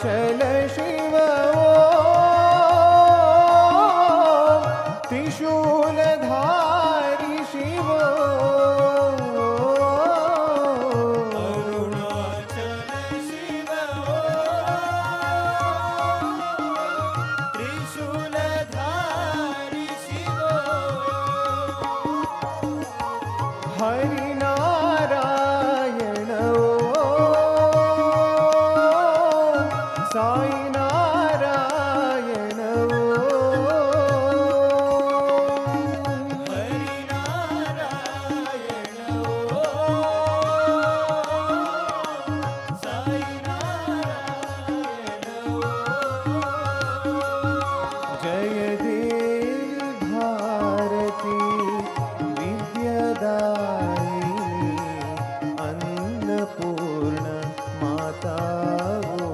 शिव त्रिशूलधारी शिव हरिनारायण साई नारायण हरिनारायण साई नारायण जय देवी भारती विद्यादायिनी अन्नपूर्ण माता वो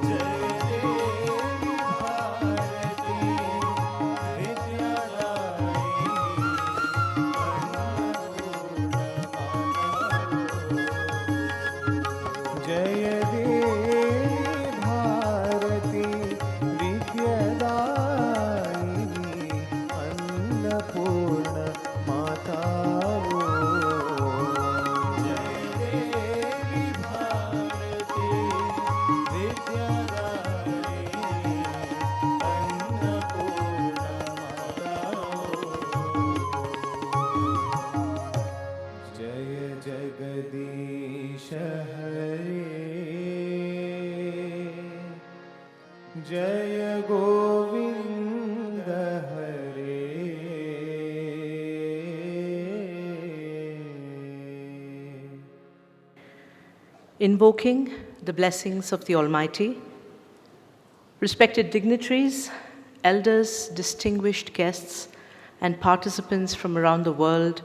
जय देवी भारती विद्यादायिनी अन्नपूर्ण माता जय देवी भारती विद्यादायिनी अन्नपूर्ण माता वो जय देवी भारती विद्यादायिनी अन्नपूर्ण माता जय जगदीश हरे जय गोविंद हरे Invoking the blessings of the Almighty, respected dignitaries, elders, distinguished guests, and participants from around the world,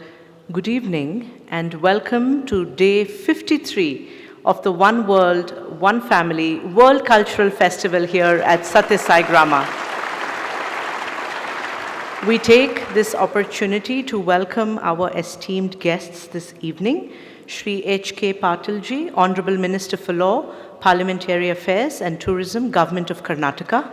good evening and welcome to day 53 of the One World, One Family World Cultural Festival here at Sathya Grama. We take this opportunity to welcome our esteemed guests this evening, Shri H.K. Patilji, Honorable Minister for Law, Parliamentary Affairs and Tourism, Government of Karnataka.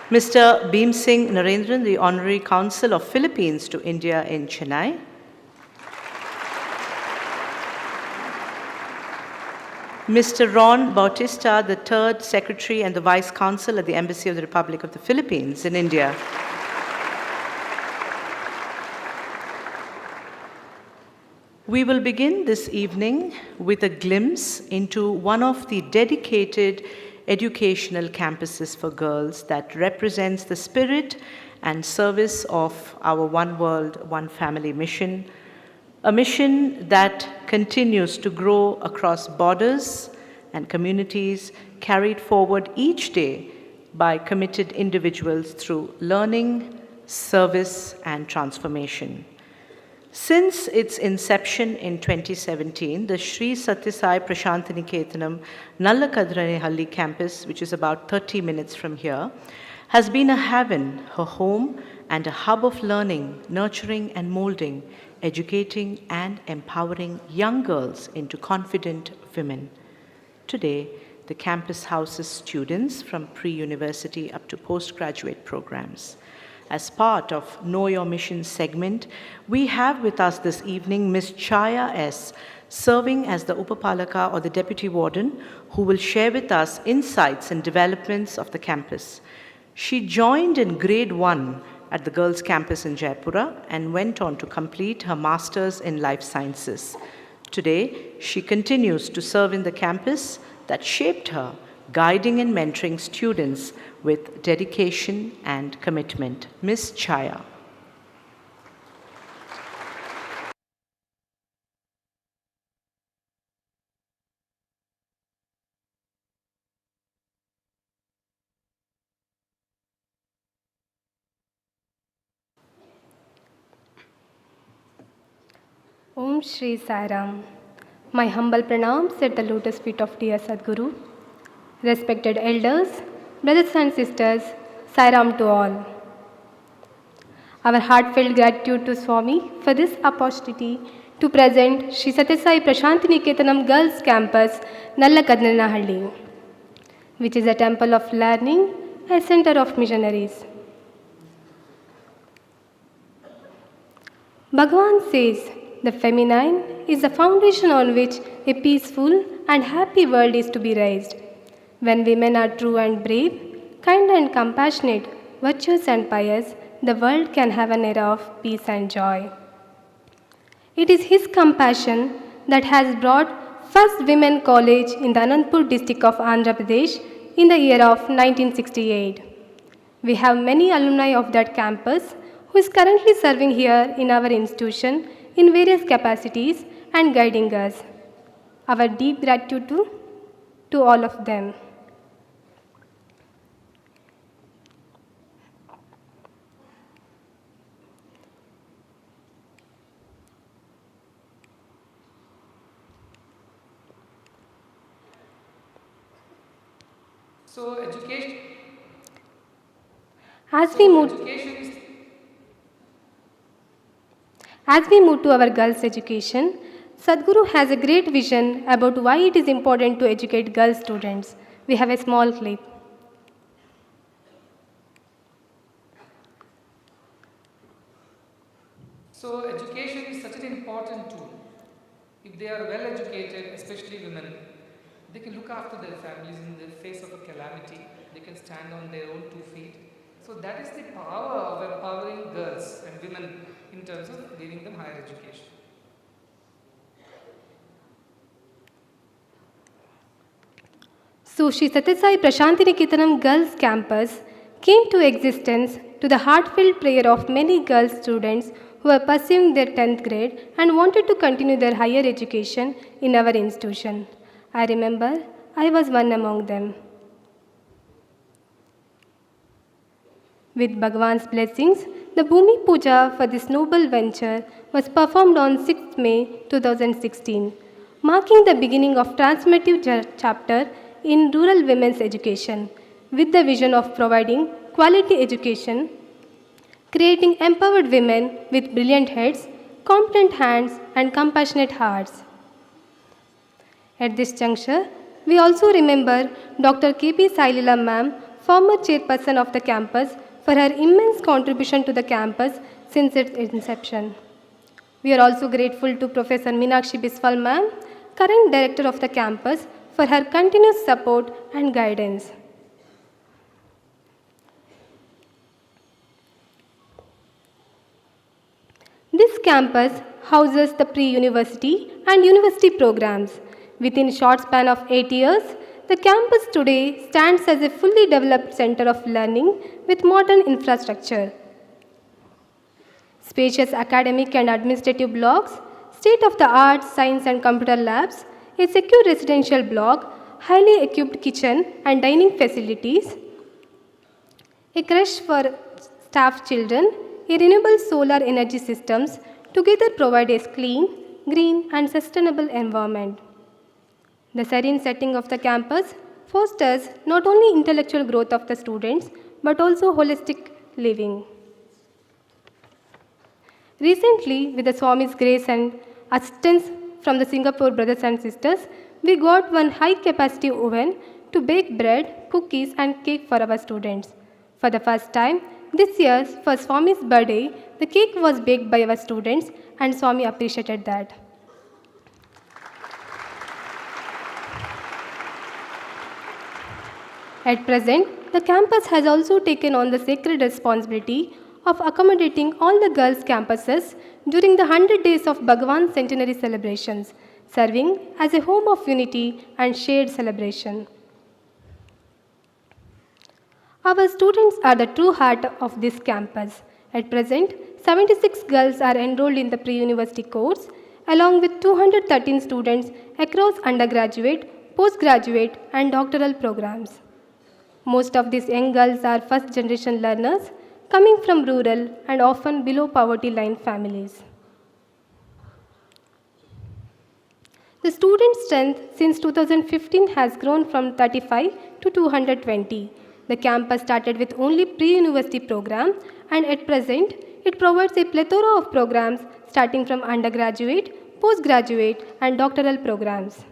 Mr. Bhim Singh Narendran, the Honorary Consul of Philippines to India in Chennai. Mr. Ron Bautista, the Third Secretary and the Vice Consul at the Embassy of the Republic of the Philippines in India. We will begin this evening with a glimpse into one of the dedicated educational campuses for girls that represents the spirit and service of our One World, One Family mission, a mission that continues to grow across borders and communities, carried forward each day by committed individuals through learning, service, and transformation. Since its inception in 2017, the Sri Sathya Sai Prashantiniketanam Nallakadhanehalli campus, which is about 30 minutes from here, has been a haven, a home, and a hub of learning, nurturing and molding, educating and empowering young girls into confident women. Today, the campus houses students from pre-university up to postgraduate programs. As part of Know Your Mission segment, we have with us this evening Ms. Chaya S., serving as the Upapalaka or the Deputy Warden, who will share with us insights and developments of the campus. She joined in grade 1 at the girls' campus in Jaipura and went on to complete her master's in life sciences. Today, she continues to serve in the campus that shaped her, guiding and mentoring students with dedication and commitment. Ms. Chaya. Om Shri Sai Ram. My humble pranams at the lotus feet of dear Sadguru. Respected elders, brothers and sisters, Sai Ram to all. Our heartfelt gratitude to Swami for this opportunity to present Sri Sathya Sai Prashantiniketanam Girls Campus, Muddenahalli, which is a temple of learning, a center of missionaries. Bhagavan says, the feminine is the foundation on which a peaceful and happy world is to be raised. When women are true and brave, kind and compassionate, virtuous and pious, the world can have an era of peace and joy. It is his compassion that has brought first women college in the Anandpur district of Andhra Pradesh in the year of 1968. We have many alumni of that campus who is currently serving here in our institution in various capacities and guiding us. Our deep gratitude to all of them. So education. As we move to our girls' education, Sadhguru has a great vision about why it is important to educate girl students. We have a small clip. So education is such an important tool. If they are well educated, especially women, they can look after their families in the face of a calamity. They can stand on their own 2 feet. So that is the power of empowering girls and women in terms of giving them higher education. So Sri Sathya Sai Prashantiniketanam Girls Campus came to existence to the heartfelt prayer of many girl students who were pursuing their 10th grade and wanted to continue their higher education in our institution. I remember I was one among them. With Bhagavan's blessings, the Bhumi Puja for this noble venture was performed on 6th May 2016, marking the beginning of transformative chapter in rural women's education, with the vision of providing quality education, creating empowered women with brilliant heads, competent hands, and compassionate hearts. At this juncture, we also remember Dr. K.P. Sailila ma'am, former chairperson of the campus, for her immense contribution to the campus since its inception. We are also grateful to Professor Meenakshi Biswal ma'am, current director of the campus, for her continuous support and guidance. This campus houses the pre-university and university programs. Within a short span of 8 years, the campus today stands as a fully developed center of learning with modern infrastructure. Spacious academic and administrative blocks, state-of-the-art science and computer labs, a secure residential block, highly equipped kitchen and dining facilities, a creche for staff children, a renewable solar energy systems together provide a clean, green and sustainable environment. The serene setting of the campus fosters not only intellectual growth of the students but also holistic living. Recently, with the Swami's grace and assistance from the Singapore brothers and sisters, we got one high-capacity oven to bake bread, cookies and cake for our students. For the first time, this year, for Swami's birthday, the cake was baked by our students and Swami appreciated that. At present, the campus has also taken on the sacred responsibility of accommodating all the girls' campuses during the 100 days of Bhagavan's centenary celebrations, serving as a home of unity and shared celebration. Our students are the true heart of this campus. At present, 76 girls are enrolled in the pre-university course, along with 213 students across undergraduate, postgraduate, and doctoral programs. Most of these young girls are first-generation learners coming from rural and often below poverty line families. The student strength since 2015 has grown from 35 to 220. The campus started with only pre-university program and at present it provides a plethora of programs starting from undergraduate, postgraduate, and doctoral programs.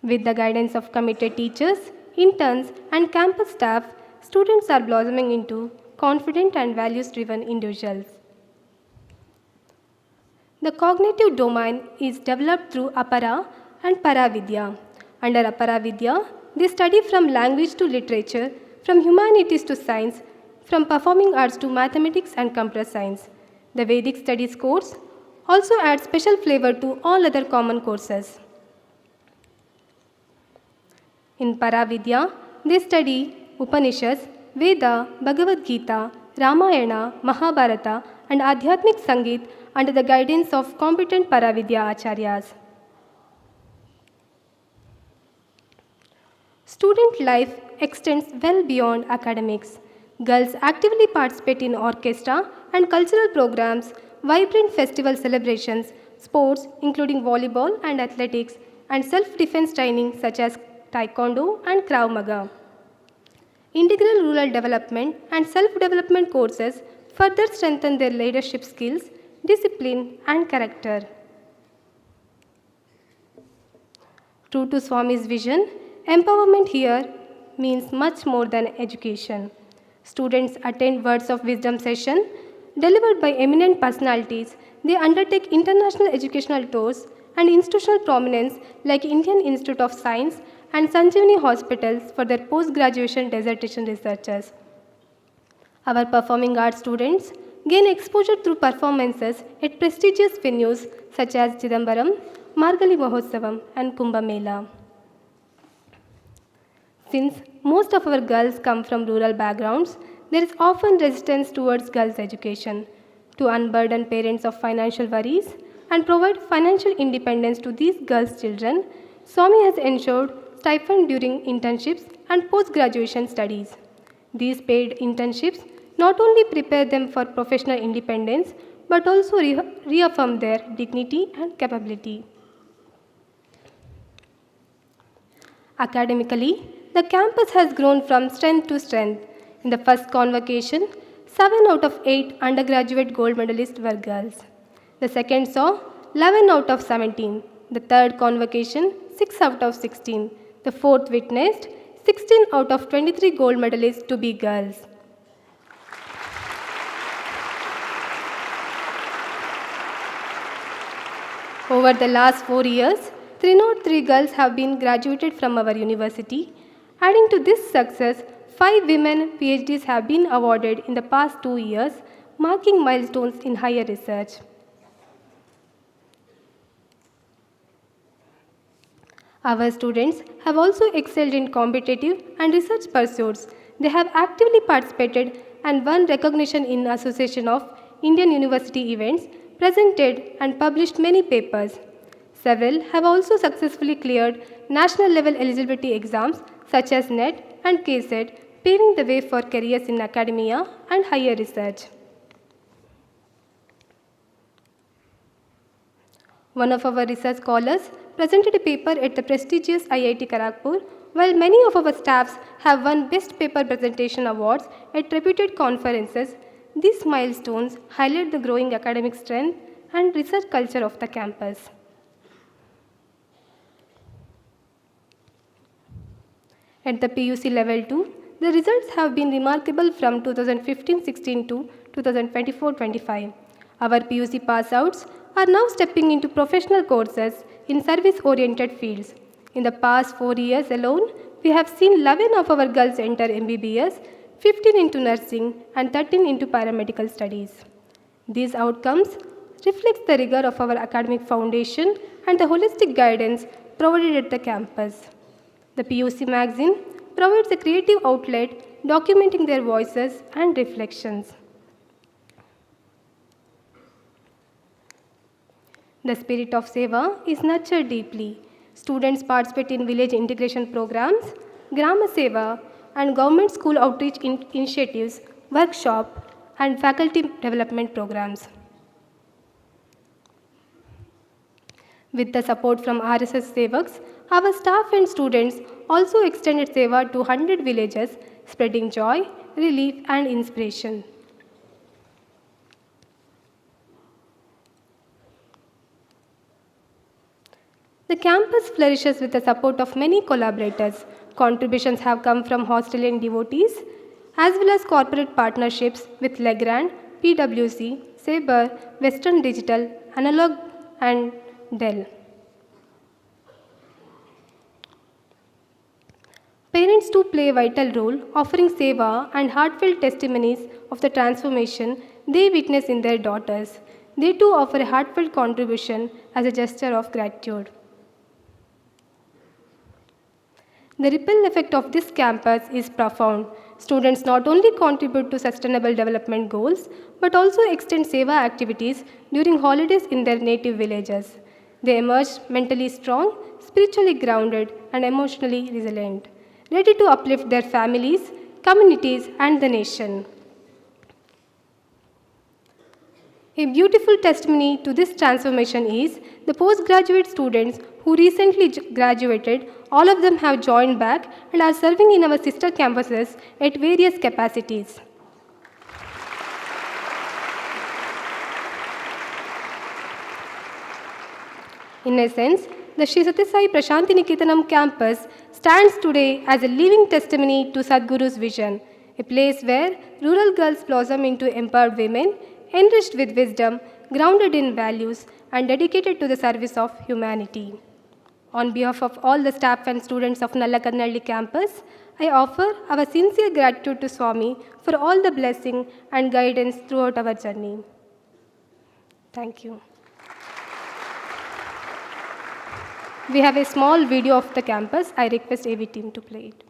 With the guidance of committed teachers, interns, and campus staff, students are blossoming into confident and values-driven individuals. The cognitive domain is developed through Apara and Paravidya. Under Aparavidya, they study from language to literature, from humanities to science, from performing arts to mathematics and computer science. The Vedic studies course also adds special flavor to all other common courses. In Paravidya, they study Upanishads, Veda, Bhagavad Gita, Ramayana, Mahabharata, and Adhyatmic Sangeet under the guidance of competent Paravidya Acharyas. Student life extends well beyond academics. Girls actively participate in orchestra and cultural programs, vibrant festival celebrations, sports including volleyball and athletics, and self-defense training such as Taekwondo and Krav Maga. Integral rural development and self-development courses further strengthen their leadership skills, discipline, and character. True to Swami's vision, empowerment here means much more than education. Students attend Words of Wisdom session delivered by eminent personalities. They undertake international educational tours and institutional prominence like Indian Institute of Science and Sanjeevani Hospitals for their post-graduation dissertation researchers. Our performing arts students gain exposure through performances at prestigious venues such as Chidambaram, Margali Mahotsavam, and Kumbh Mela. Since most of our girls come from rural backgrounds, there is often resistance towards girls' education. To unburden parents of financial worries and provide financial independence to these girls' children, Swami has ensured stipend during internships and post-graduation studies. These paid internships not only prepare them for professional independence, but also reaffirm their dignity and capability. Academically, the campus has grown from strength to strength. In the first convocation, 7 out of 8 undergraduate gold medalists were girls. The second saw 11 out of 17. The third convocation, 6 out of 16. The fourth witnessed 16 out of 23 gold medalists to be girls. Over the last 4 years, 303 girls have been graduated from our university. Adding to this success, 5 women PhDs have been awarded in the past 2 years, marking milestones in higher research. Our students have also excelled in competitive and research pursuits. They have actively participated and won recognition in association of Indian university events, presented and published many papers. Several have also successfully cleared national level eligibility exams such as NET and KSET, paving the way for careers in academia and higher research. One of our research scholars presented a paper at the prestigious IIT Kharagpur, while many of our staffs have won Best Paper Presentation Awards at reputed conferences. These milestones highlight the growing academic strength and research culture of the campus. At the PUC level 2, the results have been remarkable from 2015-16 to 2024-25. Our PUC pass-outs are now stepping into professional courses in service-oriented fields. In the past 4 years alone, we have seen 11 of our girls enter MBBS, 15 into nursing, and 13 into paramedical studies. These outcomes reflect the rigor of our academic foundation and the holistic guidance provided at the campus. The PUC magazine provides a creative outlet documenting their voices and reflections. The spirit of Seva is nurtured deeply. Students participate in village integration programs, Grama Seva, and government school outreach initiatives, workshop, and faculty development programs. With the support from RSS Sevaks, our staff and students also extended Seva to 100 villages, spreading joy, relief, and inspiration. The campus flourishes with the support of many collaborators. Contributions have come from Australian devotees, as well as corporate partnerships with Legrand, PwC, Sabre, Western Digital, Analog, and Dell. Parents too play a vital role, offering seva and heartfelt testimonies of the transformation they witness in their daughters. They too offer a heartfelt contribution as a gesture of gratitude. The ripple effect of this campus is profound. Students not only contribute to sustainable development goals, but also extend seva activities during holidays in their native villages. They emerge mentally strong, spiritually grounded, and emotionally resilient, ready to uplift their families, communities, and the nation. A beautiful testimony to this transformation is the postgraduate students who recently graduated. All of them have joined back and are serving in our sister campuses at various capacities. In essence, the Sri Sathya Sai Prashanti Niketanam campus stands today as a living testimony to Sadhguru's vision, a place where rural girls blossom into empowered women, enriched with wisdom, grounded in values, and dedicated to the service of humanity. On behalf of all the staff and students of Nallakannalli campus, I offer our sincere gratitude to Swami for all the blessing and guidance throughout our journey. Thank you. We have a small video of the campus. I request AV team to play it.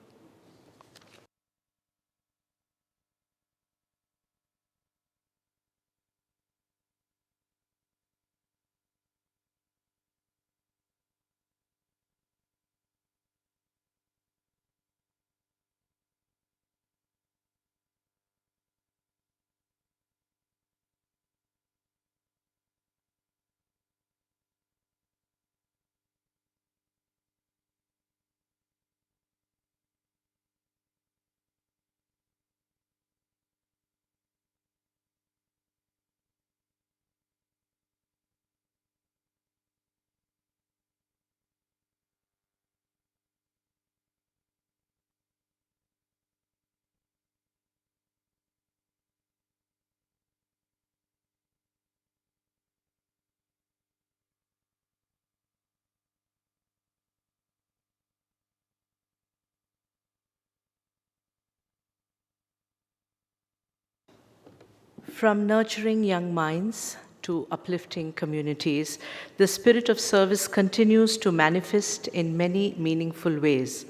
From nurturing young minds to uplifting communities, the spirit of service continues to manifest in many meaningful ways.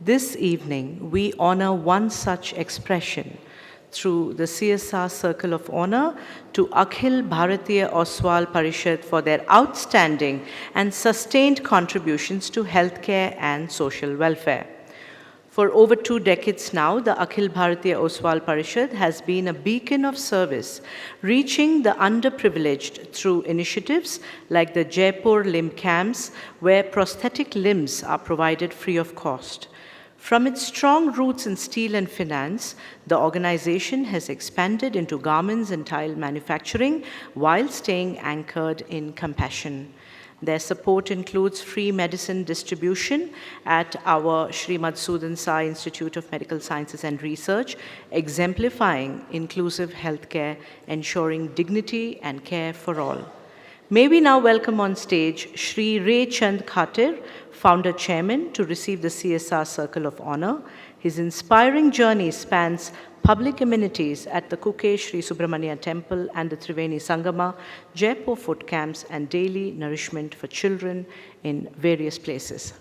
This evening, we honor one such expression through the CSR Circle of Honor to Akhil Bharatiya Oswal Parishad for their outstanding and sustained contributions to healthcare and social welfare. For over 2 decades now, the Akhil Bharatiya Oswal Parishad has been a beacon of service, reaching the underprivileged through initiatives like the Jaipur limb camps, where prosthetic limbs are provided free of cost. From its strong roots in steel and finance, the organization has expanded into garments and tile manufacturing while staying anchored in compassion. Their support includes free medicine distribution at our Sri Madhusudan Sai Institute of Medical Sciences and Research, exemplifying inclusive healthcare, ensuring dignity and care for all. May we now welcome on stage Shri Ray Chand Khatir, Founder Chairman, to receive the CSR Circle of Honor. His inspiring journey spans public amenities at the Kuke Sri Subramania Temple and the Triveni Sangama, Jaipur food camps, and daily nourishment for children in various places.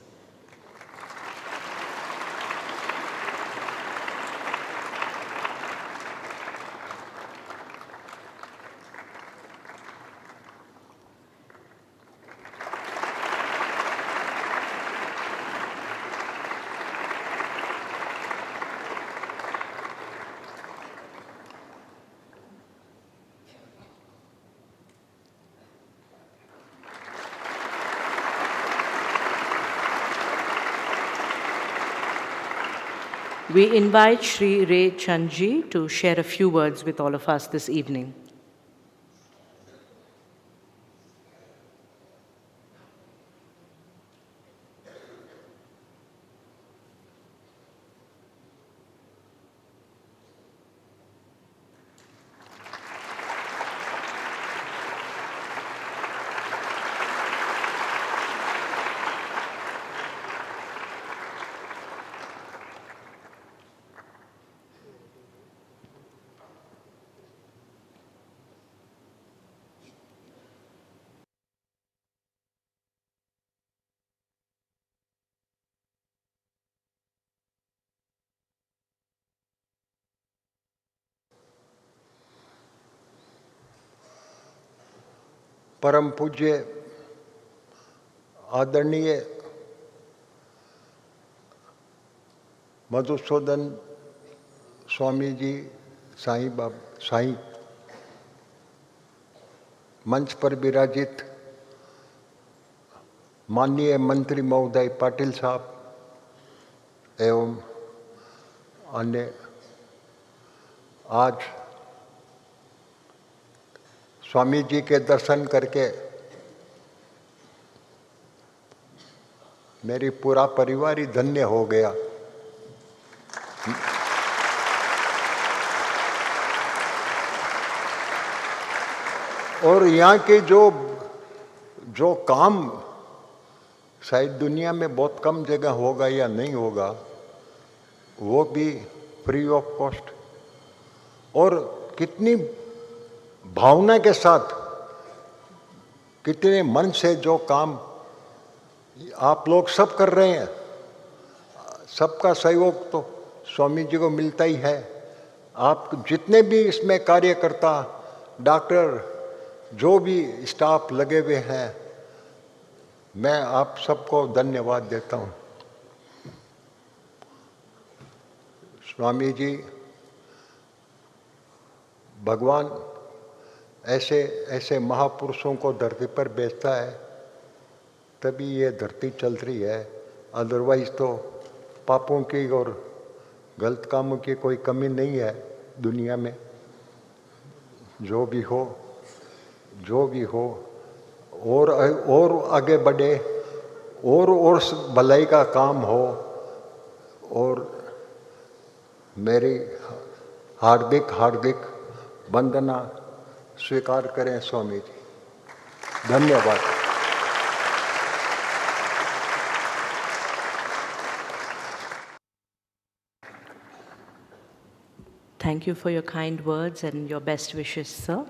We invite Shri Ray Chandji to share a few words with all of us this evening. परम पूज्य आदरणीय मधुसूदन स्वामी जी साईं मंच पर विराजित माननीय मंत्री महोदय पाटिल साहब एवं अन्य आज स्वामी जी के दर्शन करके मेरी पूरा परिवार ही धन्य हो गया। और यहाँ के जो काम शायद दुनिया में बहुत कम जगह होगा या नहीं होगा, वो भी फ्री ऑफ कॉस्ट और कितनी भावना के साथ, कितने मन से जो काम आप लोग सब कर रहे हैं, सबका सहयोग तो स्वामी जी को मिलता ही है। आप जितने भी इसमें कार्यकर्ता, डॉक्टर, जो भी स्टाफ लगे हुए हैं, मैं आप सबको धन्यवाद देता हूँ। स्वामी जी, भगवान ऐसे महापुरुषों को धरती पर भेजता है तभी ये धरती चल रही है, अदरवाइज तो पापों की और गलत कामों की कोई कमी नहीं है दुनिया में। जो भी हो और आगे बढ़े और भलाई का काम हो। और मेरी हार्दिक वंदना स्वीकार करें स्वामी जी। धन्यवाद। Thank you for your kind words and your best wishes, sir.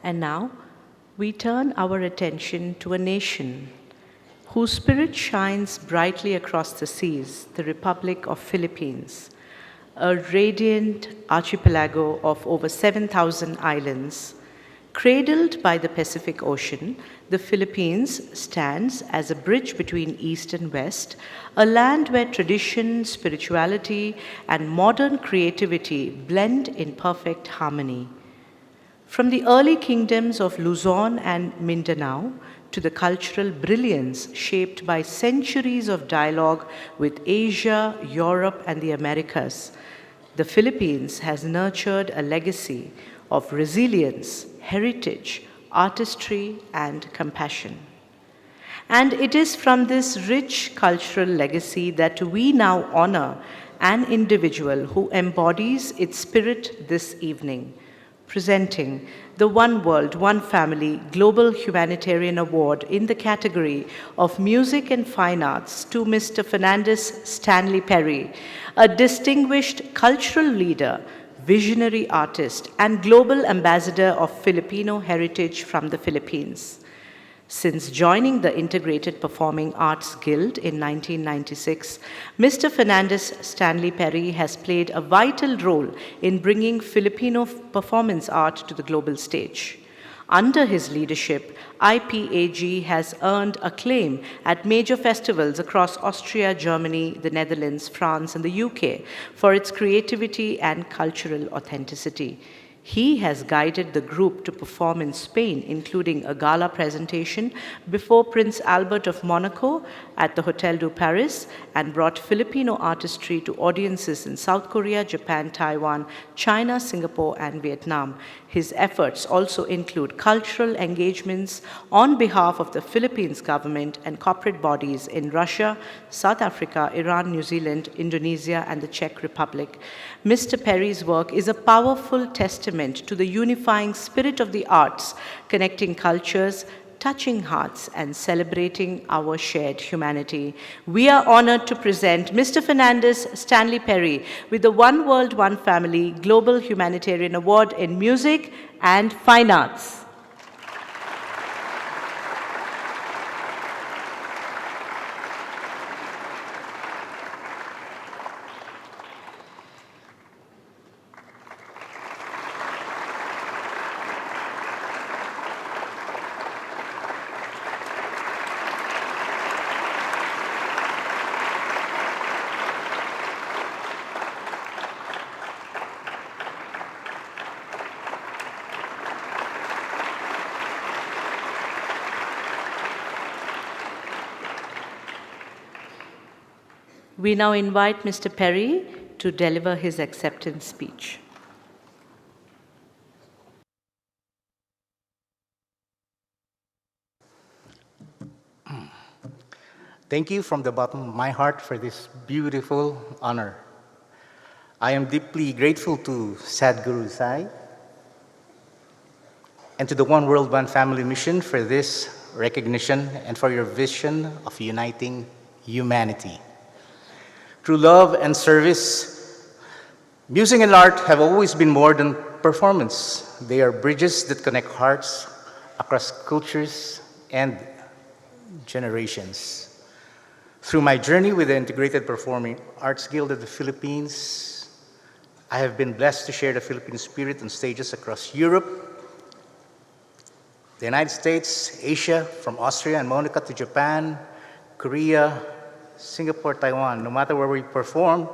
And now, we turn our attention to a nation whose spirit shines brightly across the seas, the Republic of Philippines, a radiant archipelago of over 7,000 islands. Cradled by the Pacific Ocean, the Philippines stands as a bridge between East and West, a land where tradition, spirituality, and modern creativity blend in perfect harmony. From the early kingdoms of Luzon and Mindanao to the cultural brilliance shaped by centuries of dialogue with Asia, Europe, and the Americas, the Philippines has nurtured a legacy of resilience, heritage, artistry, and compassion. And it is from this rich cultural legacy that we now honor an individual who embodies its spirit this evening, presenting the One World, One Family Global Humanitarian Award in the category of Music and Fine Arts to Mr. Fernandez Stanley Perry, a distinguished cultural leader, visionary artist, and global ambassador of Filipino heritage from the Philippines. Since joining the Integrated Performing Arts Guild in 1996, Mr. Fernandez Stanley Perry has played a vital role in bringing Filipino performance art to the global stage. Under his leadership, IPAG has earned acclaim at major festivals across Austria, Germany, the Netherlands, France, and the UK for its creativity and cultural authenticity. He has guided the group to perform in Spain, including a gala presentation before Prince Albert of Monaco at the Hotel du Paris, and brought Filipino artistry to audiences in South Korea, Japan, Taiwan, China, Singapore, and Vietnam. His efforts also include cultural engagements on behalf of the Philippines government and corporate bodies in Russia, South Africa, Iran, New Zealand, Indonesia, and the Czech Republic. Mr. Perry's work is a powerful testament to the unifying spirit of the arts, connecting cultures, touching hearts, and celebrating our shared humanity. We are honored to present Mr. Fernandez Stanley Perry with the One World, One Family Global Humanitarian Award in Music and Fine Arts. We now invite Mr. Perry to deliver his acceptance speech. Thank you from the bottom of my heart for this beautiful honor. I am deeply grateful to Sadhguru Sai and to the One World, One Family mission for this recognition and for your vision of uniting humanity. Through love and service, music and art have always been more than performance. They are bridges that connect hearts across cultures and generations. Through my journey with the Integrated Performing Arts Guild of the Philippines, I have been blessed to share the Philippine spirit on stages across Europe, the United States, Asia, from Austria and Monaco to Japan, Korea, Singapore, Taiwan. No matter where we perform,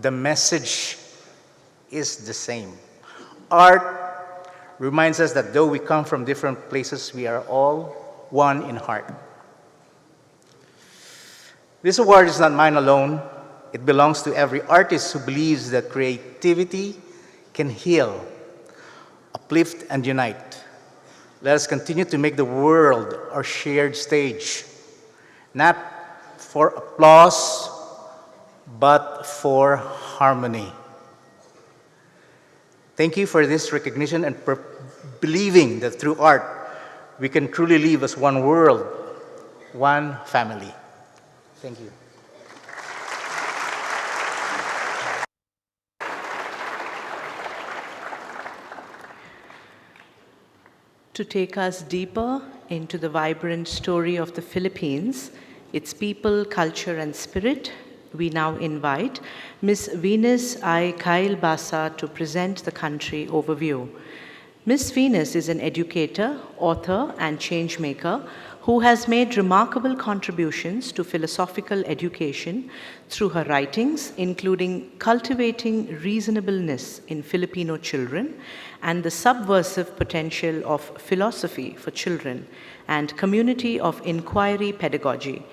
the message is the same. Art reminds us that though we come from different places, we are all one in heart. This award is not mine alone. It belongs to every artist who believes that creativity can heal, uplift, and unite. Let us continue to make the world our shared stage, not for applause, but for harmony. Thank you for this recognition and for believing that through art, we can truly live as one world, one family. Thank you. To take us deeper into the vibrant story of the Philippines, its people, culture, and spirit, we now invite Ms. Venus I. Kailbasa to present the country overview. Ms. Venus is an educator, author, and changemaker who has made remarkable contributions to philosophical education through her writings, including Cultivating Reasonableness in Filipino Children and the Subversive Potential of Philosophy for Children and Community of Inquiry Pedagogy.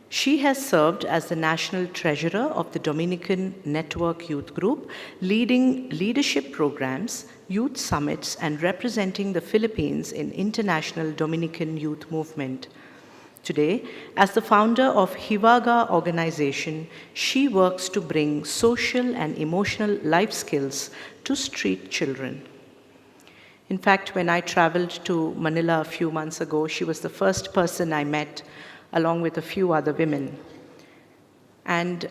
She has served as the National Treasurer of the Dominican Network Youth Group, leading leadership programs, youth summits, and representing the Philippines in international Dominican youth movement. Today, as the founder of Hiwaga organization, she works to bring social and emotional life skills to street children. In fact, when I traveled to Manila a few months ago, she was the first person I met, along with a few other women. And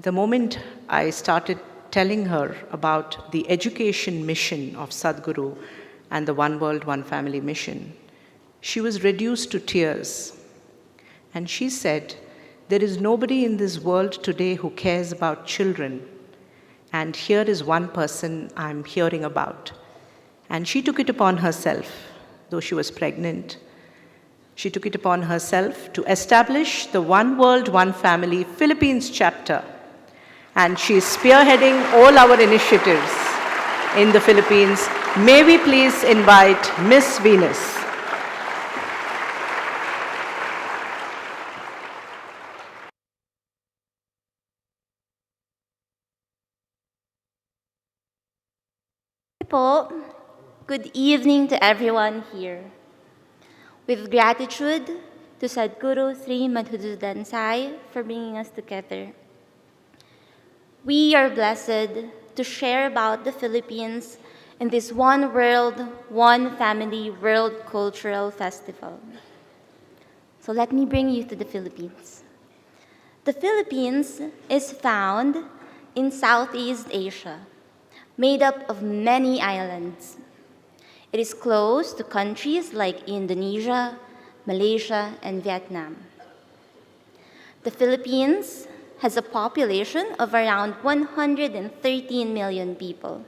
the moment I started telling her about the education mission of Sadhguru and the One World, One Family mission, she was reduced to tears. And she said, "There is nobody in this world today who cares about children. And here is one person I'm hearing about." And she took it upon herself, though she was pregnant, she took it upon herself to establish the One World, One Family Philippines chapter. And she is spearheading all our initiatives in the Philippines May we please invite Miss Venus. Po, good evening to everyone here. With gratitude to Sadhguru Sri Madhusudan Sai for bringing us together. We are blessed to share about the Philippines in this One World, One Family World Cultural Festival. So let me bring you to the Philippines. The Philippines is found in Southeast Asia, made up of many islands. It is close to countries like Indonesia, Malaysia, and Vietnam. The Philippines has a population of around 113 million people.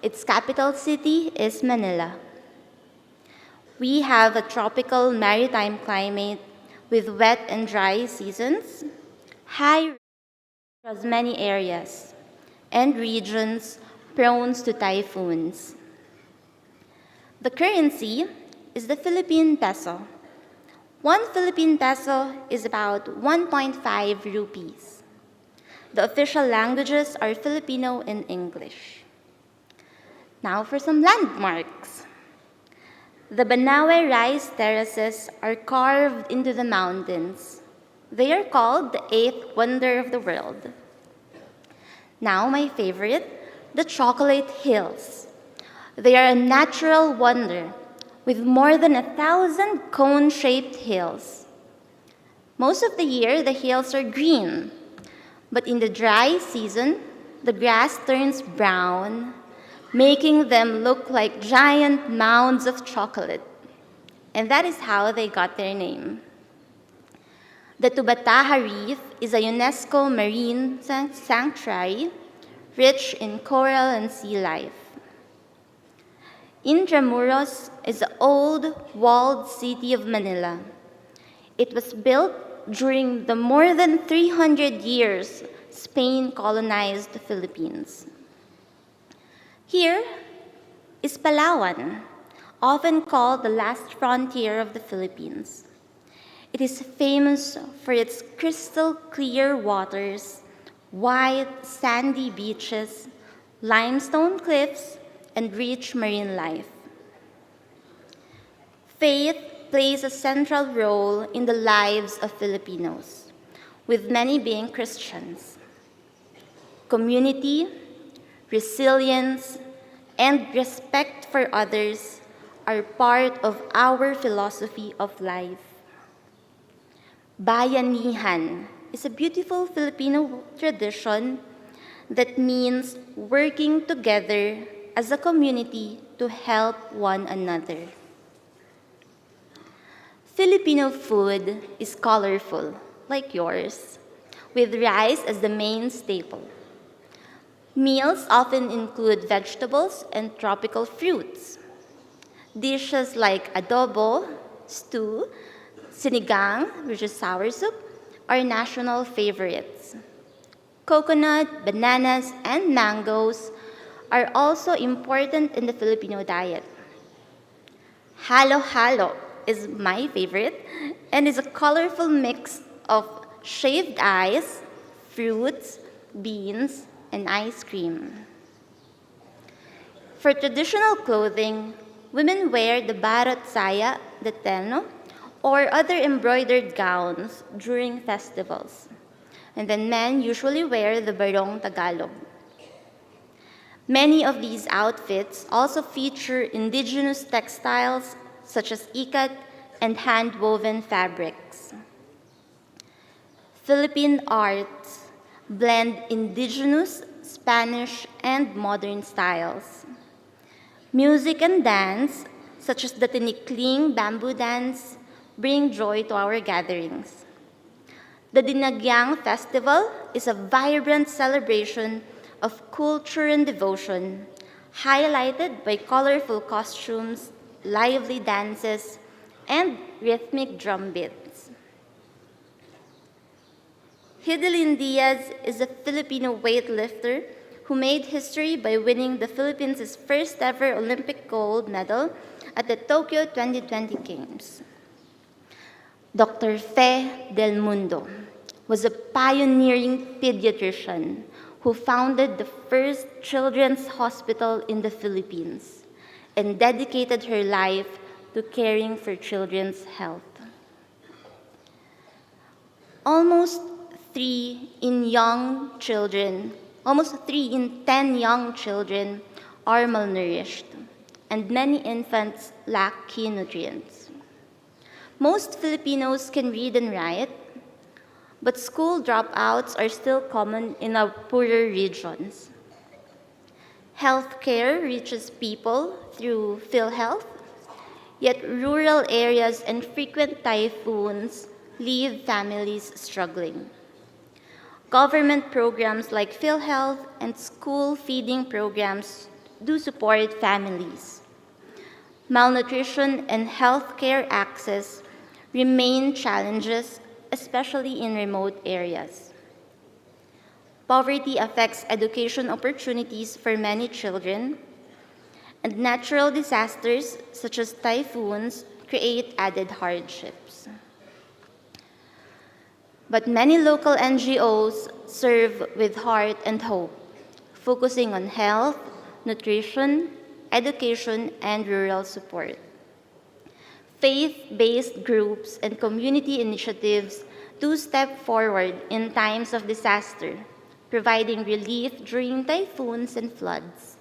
Its capital city is Manila. We have a tropical maritime climate with wet and dry seasons, high across many areas, and regions prone to typhoons. The currency is the Philippine peso. One Philippine peso is about 1.5 rupees. The official languages are Filipino and English. Now for some landmarks. The Banawe rice terraces are carved into the mountains. They are called the eighth wonder of the world. Now my favorite, the Chocolate Hills. They are a natural wonder with more than 1,000 cone-shaped hills. Most of the year, the hills are green, but in the dry season, the grass turns brown, making them look like giant mounds of chocolate. And that is how they got their name. The Tubataha Reef is a UNESCO marine sanctuary rich in coral and sea life. Intramuros is the old walled city of Manila. It was built during the more than 300 years Spain colonized the Philippines. Here is Palawan, often called the last frontier of the Philippines. It is famous for its crystal clear waters, white sandy beaches, limestone cliffs, and rich marine life. Faith plays a central role in the lives of Filipinos, with many being Christians. Community, resilience, and respect for others are part of our philosophy of life. Bayanihan is a beautiful Filipino tradition that means working together as a community to help one another. Filipino food is colorful, like yours, with rice as the main staple. Meals often include vegetables and tropical fruits. Dishes like adobo, stew, sinigang, which is sour soup, are national favorites. Coconut, bananas, and mangoes are also important in the Filipino diet. Halo-halo is my favorite and is a colorful mix of shaved ice, fruits, beans, and ice cream. For traditional clothing, women wear the barot saya, the terno, or other embroidered gowns during festivals. And then men usually wear the barong Tagalog. Many of these outfits also feature indigenous textiles such as ikat and hand-woven fabrics. Philippine arts blend indigenous, Spanish, and modern styles. Music and dance, such as the tinikling bamboo dance, bring joy to our gatherings. The Dinagyang Festival is a vibrant celebration of culture and devotion, highlighted by colorful costumes, lively dances, and rhythmic drum beats. Hidilyn Diaz is a Filipino weightlifter who made history by winning the Philippines' first ever Olympic gold medal at the Tokyo 2020 Games. Dr. Fe Del Mundo was a pioneering pediatrician who founded the first children's hospital in the Philippines and dedicated her life to caring for children's health. Almost 3 in 10 young children are malnourished, and many infants lack key nutrients. Most Filipinos can read and write, but school dropouts are still common in our poorer regions. Healthcare reaches people through PhilHealth, yet rural areas and frequent typhoons leave families struggling. Government programs like PhilHealth and school feeding programs do support families. Malnutrition and healthcare access remain challenges, especially in remote areas. Poverty affects education opportunities for many children, and natural disasters such as typhoons create added hardships. But many local NGOs serve with heart and hope, focusing on health, nutrition, education, and rural support. Faith-based groups and community initiatives do step forward in times of disaster, providing relief during typhoons and floods.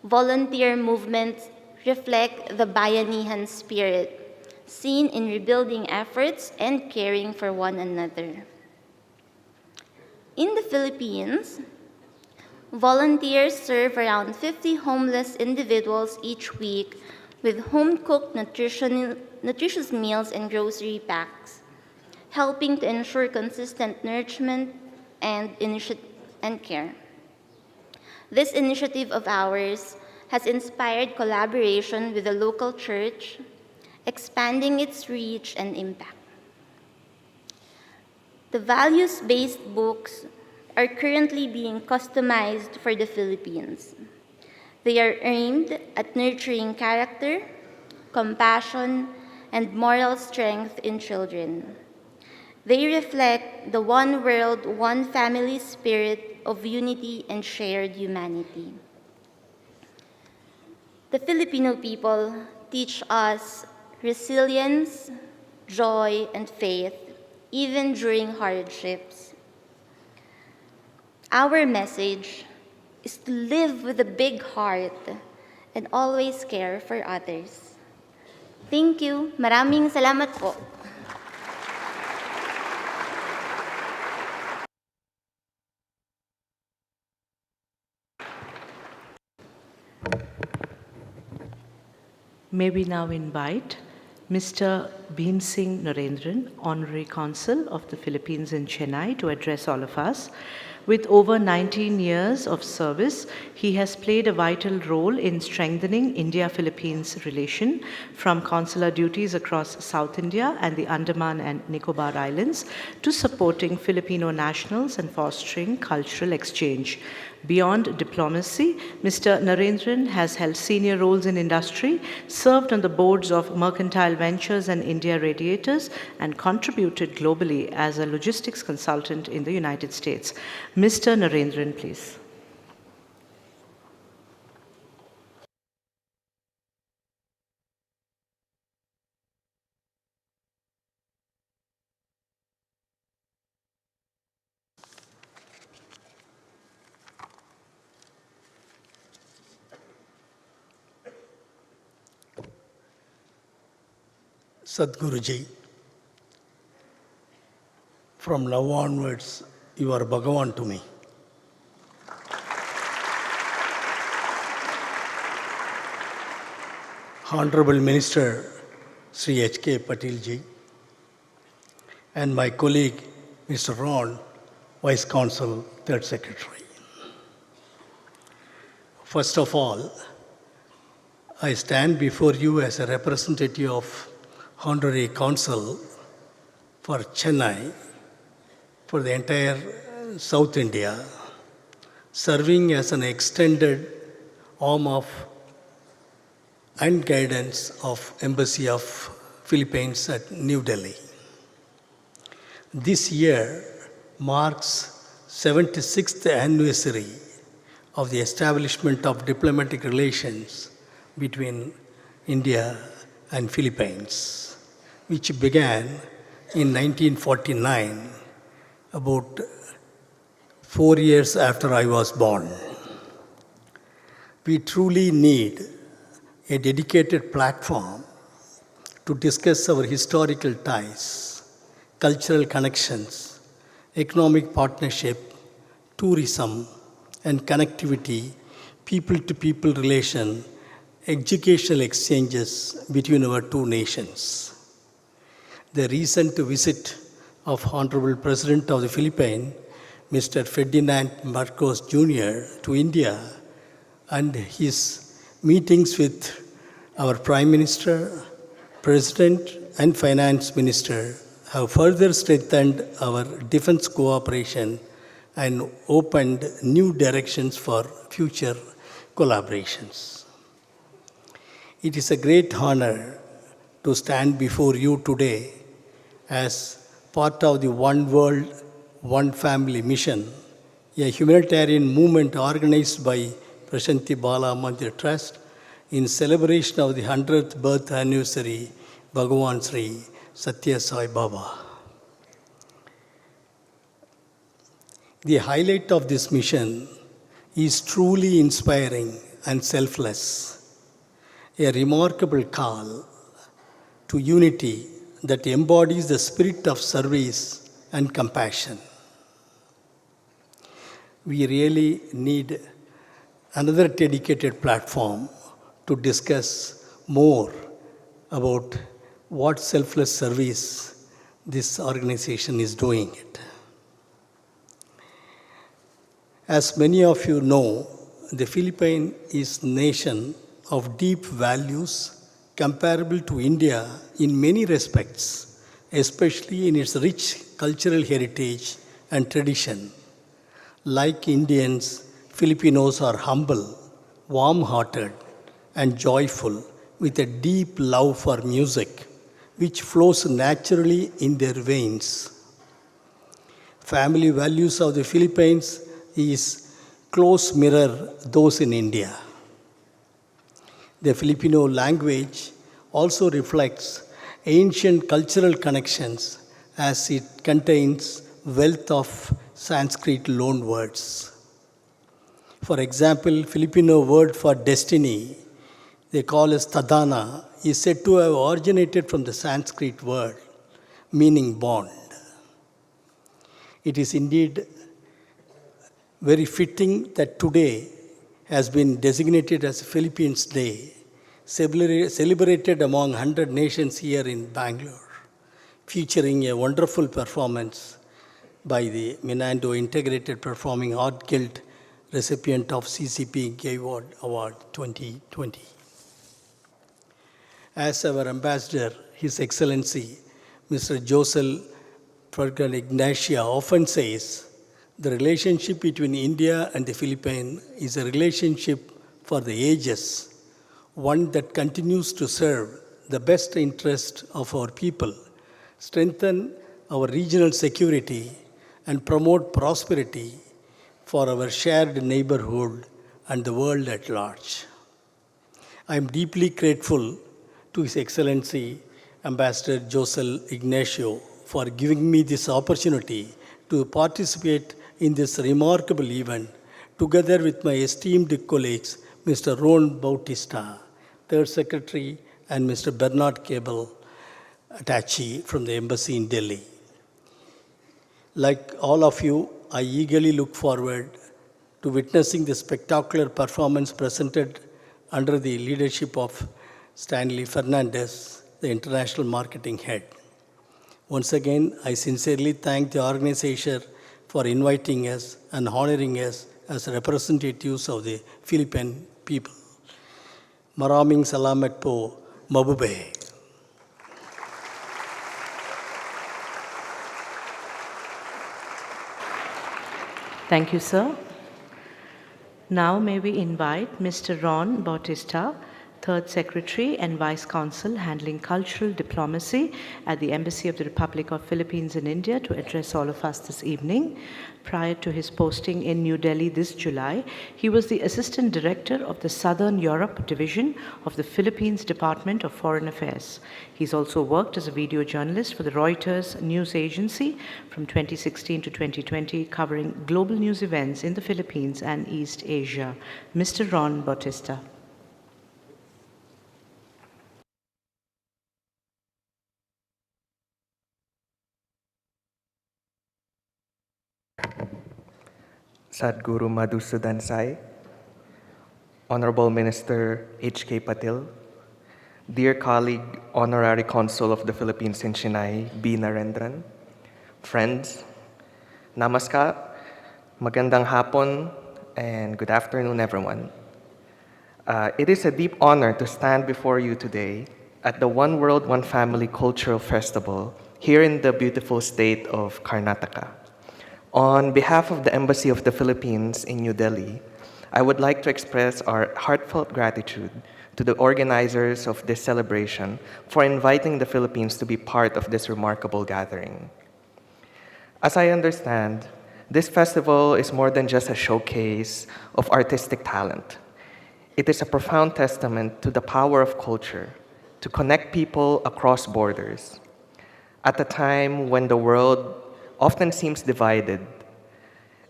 Volunteer movements reflect the bayanihan spirit seen in rebuilding efforts and caring for one another. In the Philippines, volunteers serve around 50 homeless individuals each week with home-cooked nutritious meals and grocery packs, helping to ensure consistent nourishment and care. This initiative of ours has inspired collaboration with the local church, expanding its reach and impact. The values-based books are currently being customized for the Philippines. They are aimed at nurturing character, compassion, and moral strength in children. They reflect the one world, one family spirit of unity and shared humanity. The Filipino people teach us resilience, joy, and faith, even during hardships. Our message is to live with a big heart and always care for others. Thank you. Maraming salamat po. May we now invite Mr. Bhim Singh Narendran, Honorary Consul of the Philippines in Chennai, to address all of us. With over 19 years of service, he has played a vital role in strengthening India-Philippines relation, from consular duties across South India and the Andaman and Nicobar Islands to supporting Filipino nationals and fostering cultural exchange. Beyond diplomacy, Mr. Narendran has held senior roles in industry, served on the boards of Mercantile Ventures and India Radiators, and contributed globally as a logistics consultant in the United States. Mr. Narendran, please. Sadhguruji, from now onwards, you are Bhagavan to me. Honorable Minister Sri H.K. Patilji, and my colleague Mr. Ron, Vice Consul, Third Secretary. First of all, I stand before you as a representative of Honorary Consul for Chennai, for the entire South India, serving as an extended arm of and guidance of Embassy of Philippines at New Delhi. This year marks 76th anniversary of the establishment of diplomatic relations between India and Philippines, which began in 1949, about 4 years after I was born. We truly need a dedicated platform to discuss our historical ties, cultural connections, economic partnership, tourism, and connectivity, people-to-people relation, educational exchanges between our two nations. The recent visit of Honorable President of the Philippines, Mr. Ferdinand Marcos Jr. to India, and his meetings with our Prime Minister, President, and Finance Minister have further strengthened our defense cooperation and opened new directions for future collaborations. It is a great honor to stand before you today as part of the One World, One Family mission, a humanitarian movement organized by Prashanti Bala Mandir Trust in celebration of the 100th birth anniversary Bhagavan Sri Sathya Sai Baba. The highlight of this mission is truly inspiring and selfless, a remarkable call to unity that embodies the spirit of service and compassion. We really need another dedicated platform to discuss more about what selfless service this organization is doing it. As many of you know, the Philippines is a nation of deep values comparable to India in many respects, especially in its rich cultural heritage and tradition. Like Indians, Filipinos are humble, warm-hearted, and joyful with a deep love for music, which flows naturally in their veins. Family values of the Philippines is close mirror those in India. The Filipino language also reflects ancient cultural connections as it contains wealth of Sanskrit loan words. For example, Filipino word for destiny, they call as Sanathana, is said to have originated from the Sanskrit word meaning bond. It is indeed very fitting that today has been designated as Philippines Day, celebrated among 100 nations here in Bangalore, featuring a wonderful performance by the Minando Integrated Performing Art Guild, recipient of CCP Gay Award 2020. As our ambassador, His Excellency Mr. Josel Fergan Ignatia often says, the relationship between India and the Philippines is a relationship for the ages, one that continues to serve the best interest of our people, strengthen our regional security, and promote prosperity for our shared neighborhood and the world at large. I am deeply grateful to His Excellency Ambassador Josel Ignacio for giving me this opportunity to participate in this remarkable event together with my esteemed colleagues, Mr. Ron Bautista, Third Secretary, and Mr. Bernard Cable, attaché from the Embassy in Delhi. Like all of you, I eagerly look forward to witnessing the spectacular performance presented under the leadership of Stanley Fernandez, the International Marketing Head. Once again, I sincerely thank the organization for inviting us and honoring us as representatives of the Philippine people. Maraming salamat po, mabuhay. Thank you, sir. Now may we invite Mr. Ron Bautista, Third Secretary and Vice Consul handling cultural diplomacy at the Embassy of the Republic of Philippines in India, to address all of us this evening. Prior to his posting in New Delhi this July, he was the Assistant Director of the Southern Europe Division of the Philippines Department of Foreign Affairs. He's also worked as a video journalist for the Reuters news agency from 2016 to 2020, covering global news events in the Philippines and East Asia. Mr. Ron Bautista. Sadhguru Madhusudan Sai, Honorable Minister H.K. Patil, dear colleague, Honorary Consul of the Philippines in Chennai, B. Narendran, friends, namaskar, magandang hapon, and good afternoon, everyone. It is a deep honor to stand before you today at the One World, One Family Cultural Festival here in the beautiful state of Karnataka. On behalf of the Embassy of the Philippines in New Delhi, I would like to express our heartfelt gratitude to the organizers of this celebration for inviting the Philippines to be part of this remarkable gathering. As I understand, this festival is more than just a showcase of artistic talent. It is a profound testament to the power of culture to connect people across borders. At a time when the world often seems divided,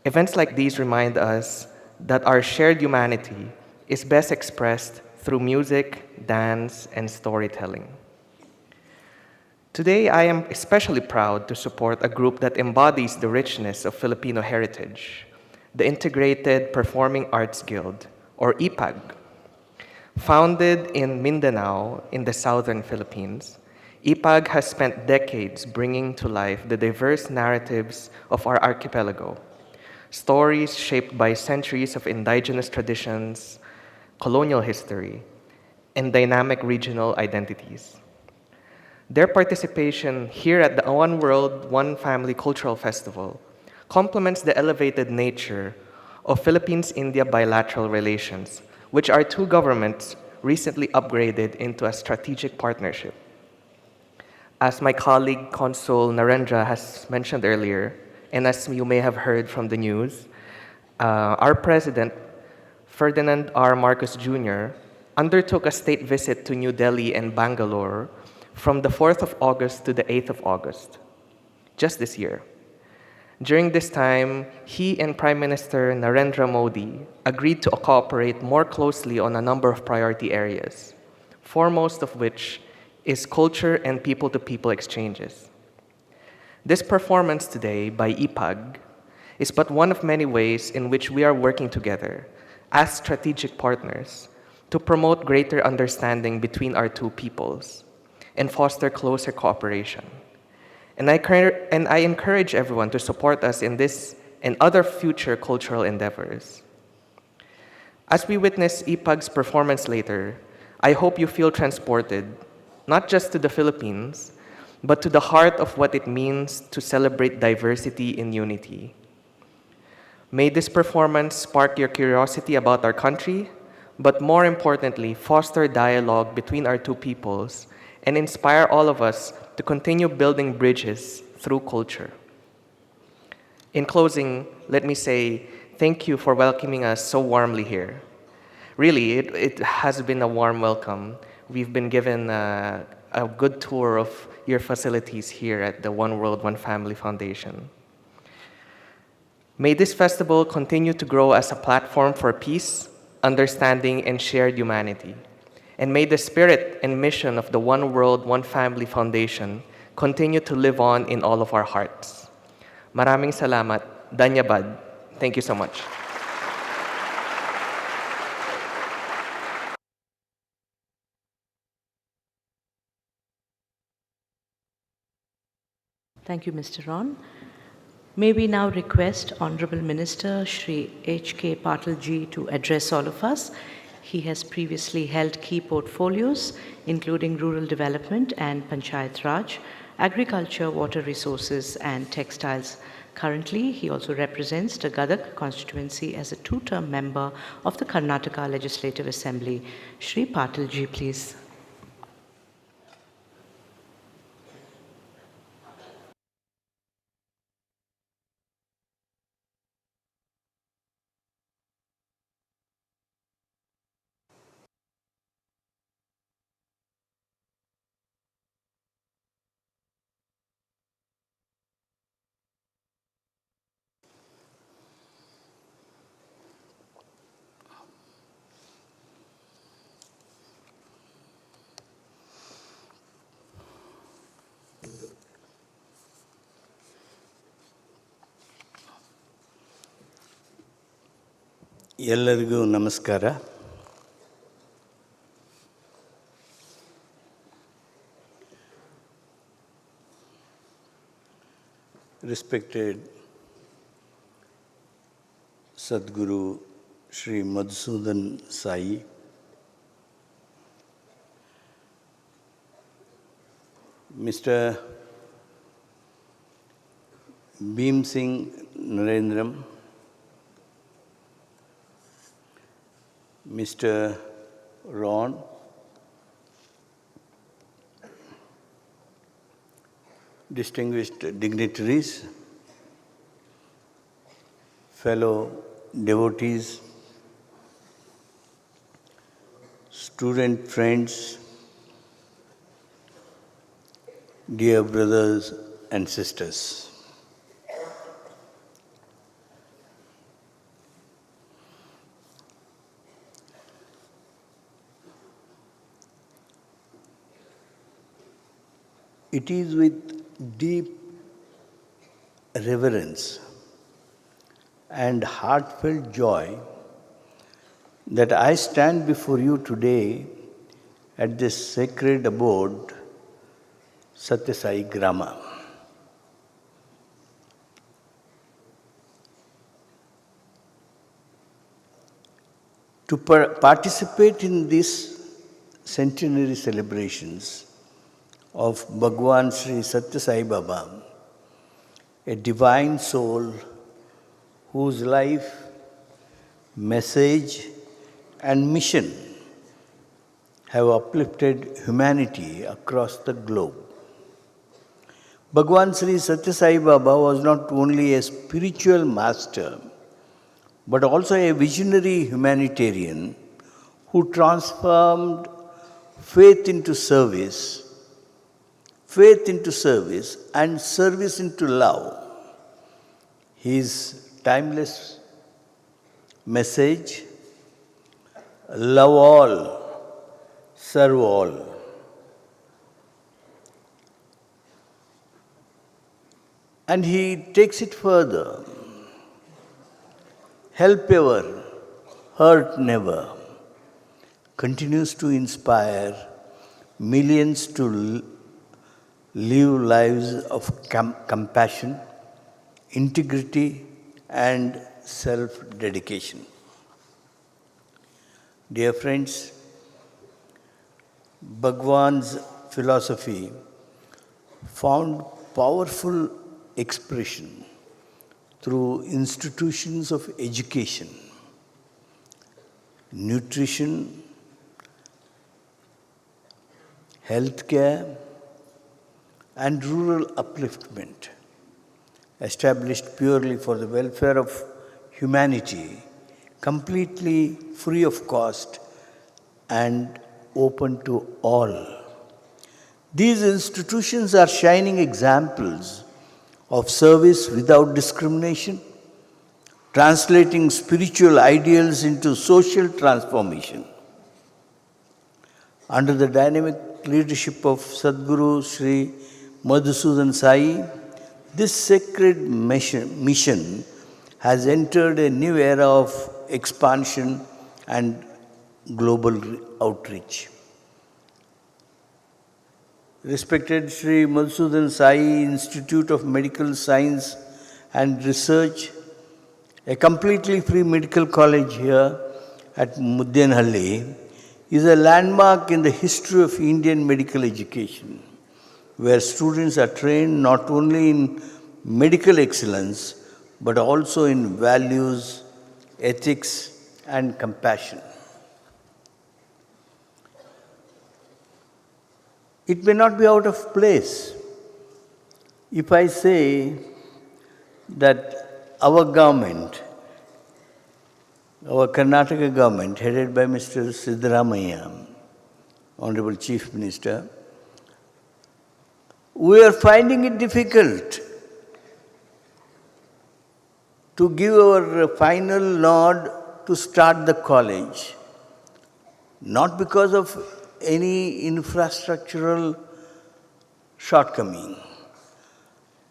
events like these remind us that our shared humanity is best expressed through music, dance, and storytelling. Today, I am especially proud to support a group that embodies the richness of Filipino heritage, the Integrated Performing Arts Guild, or IPAG. Founded in Mindanao in the southern Philippines, IPAG has spent decades bringing to life the diverse narratives of our archipelago, stories shaped by centuries of indigenous traditions, colonial history, and dynamic regional identities. Their participation here at the One World, One Family Cultural Festival complements the elevated nature of Philippines-India bilateral relations, which our two governments recently upgraded into a strategic partnership. As my colleague Consul Narendra has mentioned earlier, and as you may have heard from the news, our President, Ferdinand R. Marcos Jr., undertook a state visit to New Delhi and Bangalore from the 4th of August to the 8th of August, just this year. During this time, he and Prime Minister Narendra Modi agreed to cooperate more closely on a number of priority areas, foremost of which is culture and people-to-people exchanges. This performance today by IPAG is but one of many ways in which we are working together as strategic partners to promote greater understanding between our two peoples and foster closer cooperation. And I encourage everyone to support us in this and other future cultural endeavors. As we witness IPAG's performance later, I hope you feel transported not just to the Philippines, but to the heart of what it means to celebrate diversity in unity. May this performance spark your curiosity about our country, but more importantly, foster dialogue between our two peoples and inspire all of us to continue building bridges through culture. In closing, let me say thank you for welcoming us so warmly here. Really, it has been a warm welcome. We've been given a good tour of your facilities here at the One World, One Family Foundation. May this festival continue to grow as a platform for peace, understanding, and shared humanity. And may the spirit and mission of the One World, One Family Foundation continue to live on in all of our hearts. Maraming salamat. Dhanyabad. Thank you so much. Thank you, Mr. Ron. May we now request Honorable Minister Shri H.K. Patil ji to address all of us. He has previously held key portfolios, including rural development and Panchayat Raj, agriculture, water resources, and textiles. Currently, he also represents the Gadag constituency as a two-term member of the Karnataka Legislative Assembly. Shri Patilji, please. ಎಲ್ಲರಿಗೂ ನಮಸ್ಕಾರ. Respected Sadguru Sri Madhusudan Sai, Mr. Bhim Singh Narendram, Mr. Ron, distinguished dignitaries, fellow devotees, student friends, dear brothers and sisters. It is with deep reverence and heartfelt joy that I stand before you today at this sacred abode, Sathya Grama. To participate in this centenary celebrations of Bhagwan Sri Sathya Sai Baba, a divine soul whose life, message and mission have uplifted humanity across the globe. Bhagwan Sri Sathya Sai Baba was not only a spiritual master, but also a visionary humanitarian who transformed faith into service and service into love. His timeless message, love all, serve all. And he takes it further. Help ever, hurt never, continues to inspire millions to live lives of compassion, integrity, and self-dedication. Dear friends, Bhagwan's philosophy found powerful expression through institutions of education, nutrition, healthcare, and rural upliftment, established purely for the welfare of humanity, completely free of cost and open to all. These institutions are shining examples of service without discrimination, translating spiritual ideals into social transformation. Under the dynamic leadership of Sadguru Sri Madhusudan Sai, this sacred mission has entered a new era of expansion and global outreach. Respected Sri Madhusudan Sai Institute of Medical Science and Research, a completely free medical college here at Muddenahalli, is a landmark in the history of Indian medical education, where students are trained not only in medical excellence, but also in values, ethics, and compassion. It may not be out of place if I say that our government, our Karnataka government, headed by Mr. Siddaramaiah, Honorable Chief Minister, we are finding it difficult to give our final nod to start the college, not because of any infrastructural shortcoming,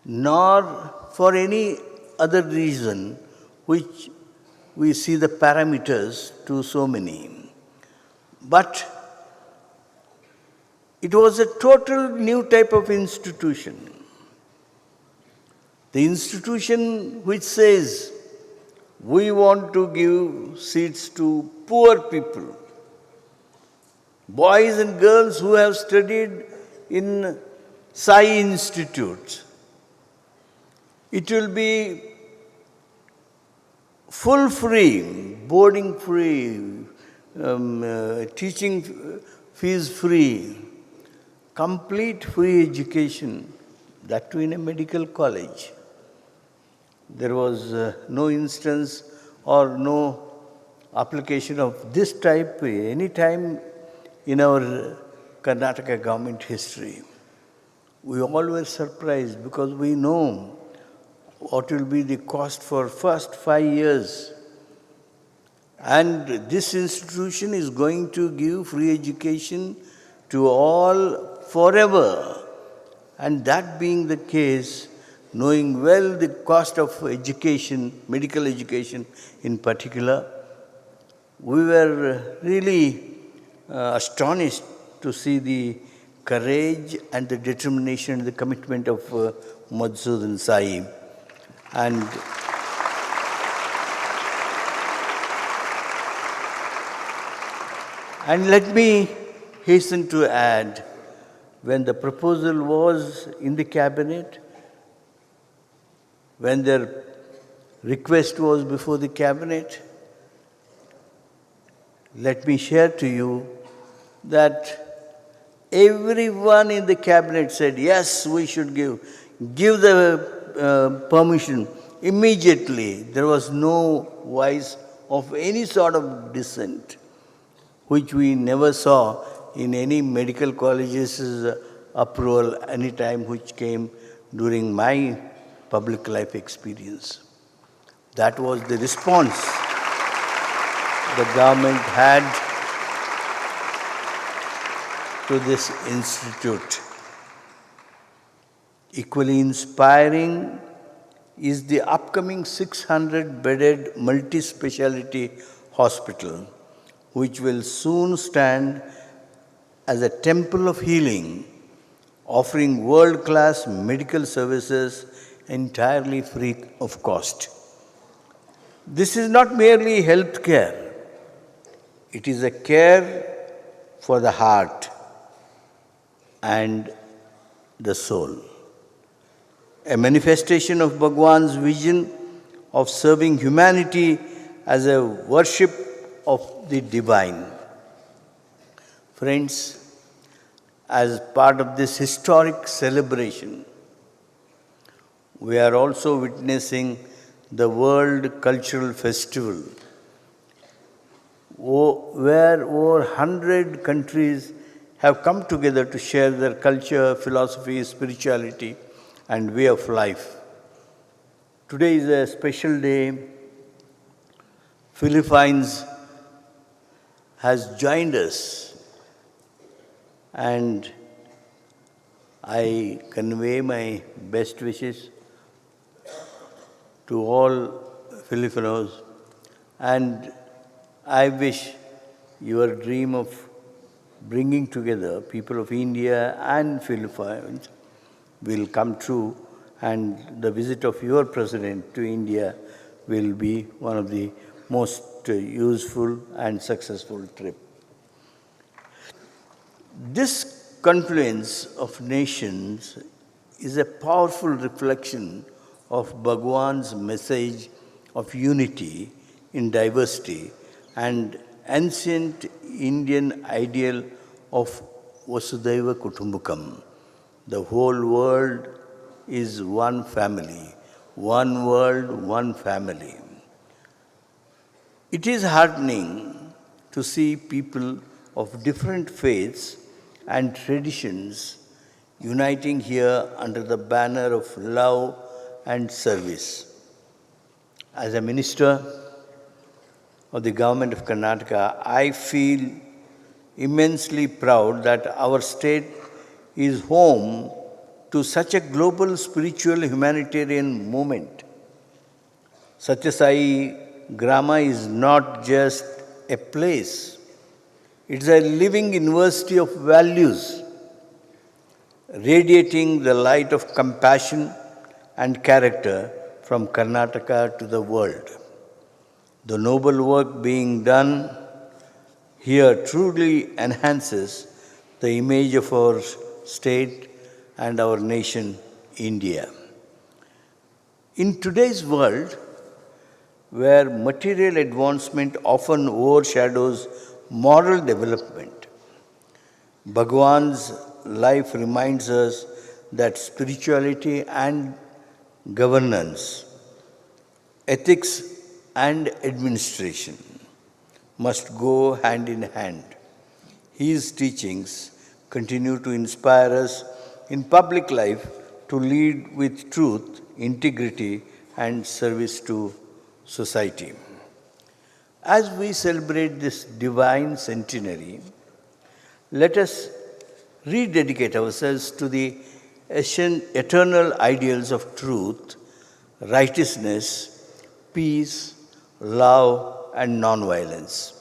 nor for any other reason which we see the parameters to so many. But it was a total new type of institution. The institution which says we want to give seats to poor people, boys and girls who have studied in Sai institutes. It will be full free, boarding free, teaching fees free, complete free education, that too in a medical college. There was no instance or no application of this type any time in our Karnataka government history. We all were surprised because we know what will be the cost for first 5 years. And this institution is going to give free education to all forever. And that being the case, knowing well the cost of education, medical education in particular, we were really astonished to see the courage and the determination and the commitment of Madhusudan Sai. And let me hasten to add, when the proposal was in the cabinet, when their request was before the cabinet, let me share to you that everyone in the cabinet said, yes, we should give the permission immediately. There was no voice of any sort of dissent, which we never saw in any medical college's approval any time which came during my public life experience. That was the response the government had to this institute. Equally inspiring is the upcoming 600-bedded multi-speciality hospital, which will soon stand as a temple of healing, offering world-class medical services entirely free of cost. This is not merely health care. It is a care for the heart and the soul. A manifestation of Bhagwan's vision of serving humanity as a worship of the divine. Friends, as part of this historic celebration, we are also witnessing the World Cultural Festival, where over 100 countries have come together to share their culture, philosophy, spirituality, and way of life. Today is a special day. Philippines has joined us, and I convey my best wishes to all Filipinos, and I wish your dream of bringing together people of India and Philippines will come true, and the visit of your president to India will be one of the most useful and successful trip. This confluence of nations is a powerful reflection of Bhagwan's message of unity in diversity and ancient Indian ideal of Vasudhaiva Kutumbakam. The whole world is one family, one world, one family. It is heartening to see people of different faiths and traditions uniting here under the banner of love and service. As a minister of the government of Karnataka, I feel immensely proud that our state is home to such a global spiritual humanitarian movement. Sathya Sai Grama is not just a place, it's a living university of values, radiating the light of compassion and character from Karnataka to the world. The noble work being done here truly enhances the image of our state and our nation, India. In today's world, where material advancement often overshadows moral development, Bhagwan's life reminds us that spirituality and governance, ethics and administration must go hand in hand. His teachings continue to inspire us in public life to lead with truth, integrity, and service to society. As we celebrate this divine centenary, let us rededicate ourselves to the eternal ideals of truth, righteousness, peace, love, and non-violence.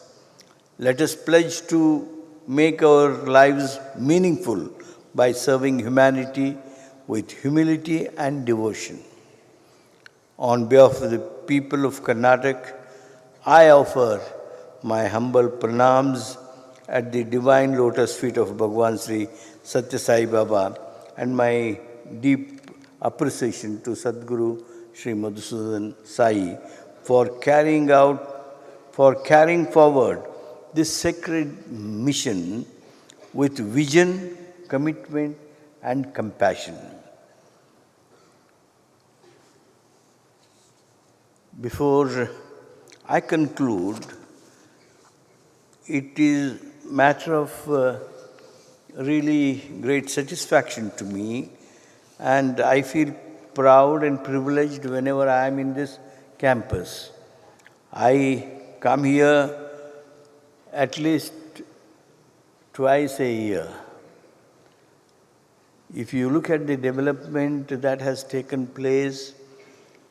Let us pledge to make our lives meaningful by serving humanity with humility and devotion. On behalf of the people of Karnataka, I offer my humble pranams at the divine lotus feet of Bhagwan Sri Sathya Sai Baba and my deep appreciation to Sadguru Sri Madhusudan Sai for carrying forward this sacred mission with vision, commitment, and compassion. Before I conclude, it is a matter of really great satisfaction to me, and I feel proud and privileged whenever I am in this campus. I come here at least twice a year. If you look at the development that has taken place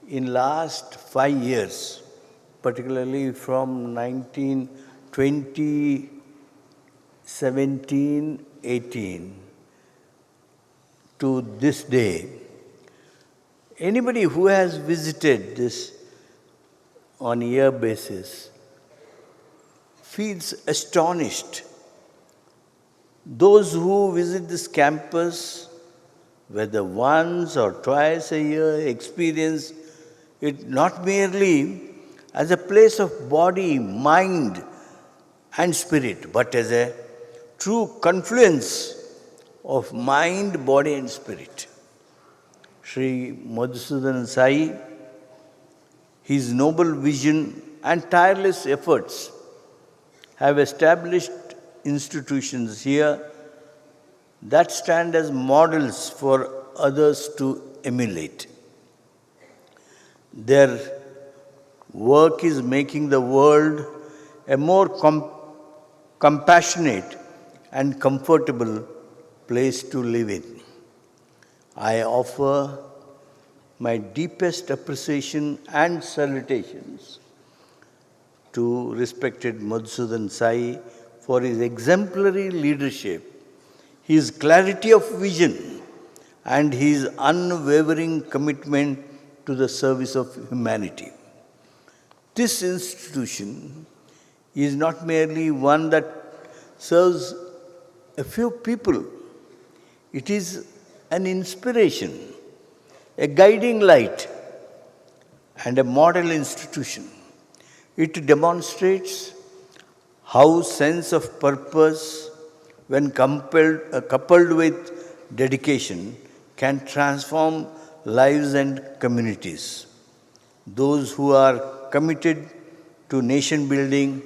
in last 5 years, particularly from 2017-18 to this day, anybody who has visited this on a year basis feels astonished. Those who visit this campus, whether once or twice a year, experience it not merely as a place of body, mind, and spirit, but as a true confluence of mind, body, and spirit. Sri Madhusudan Sai, his noble vision and tireless efforts have established institutions here that stand as models for others to emulate. Their work is making the world a more compassionate and comfortable place to live in. I offer my deepest appreciation and salutations to respected Madhusudan Sai for his exemplary leadership, his clarity of vision, and his unwavering commitment to the service of humanity. This institution is not merely one that serves a few people. It is an inspiration, a guiding light and a model institution. It demonstrates how sense of purpose, when coupled with dedication, can transform lives and communities. Those who are committed to nation building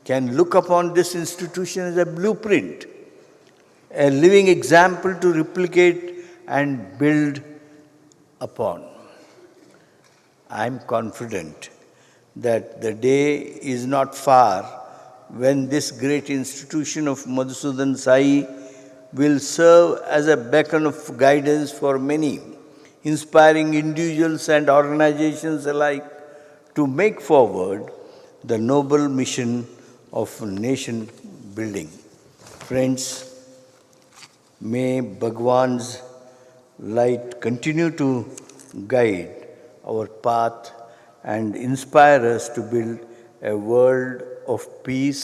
can look upon this institution as a blueprint, a living example to replicate and build upon. I am confident that the day is not far when this great institution of Madhusudan Sai will serve as a beacon of guidance for many, inspiring individuals and organizations alike to make forward the noble mission of nation building. Friends, may Bhagwan's light continue to guide our path and inspire us to build a world of peace,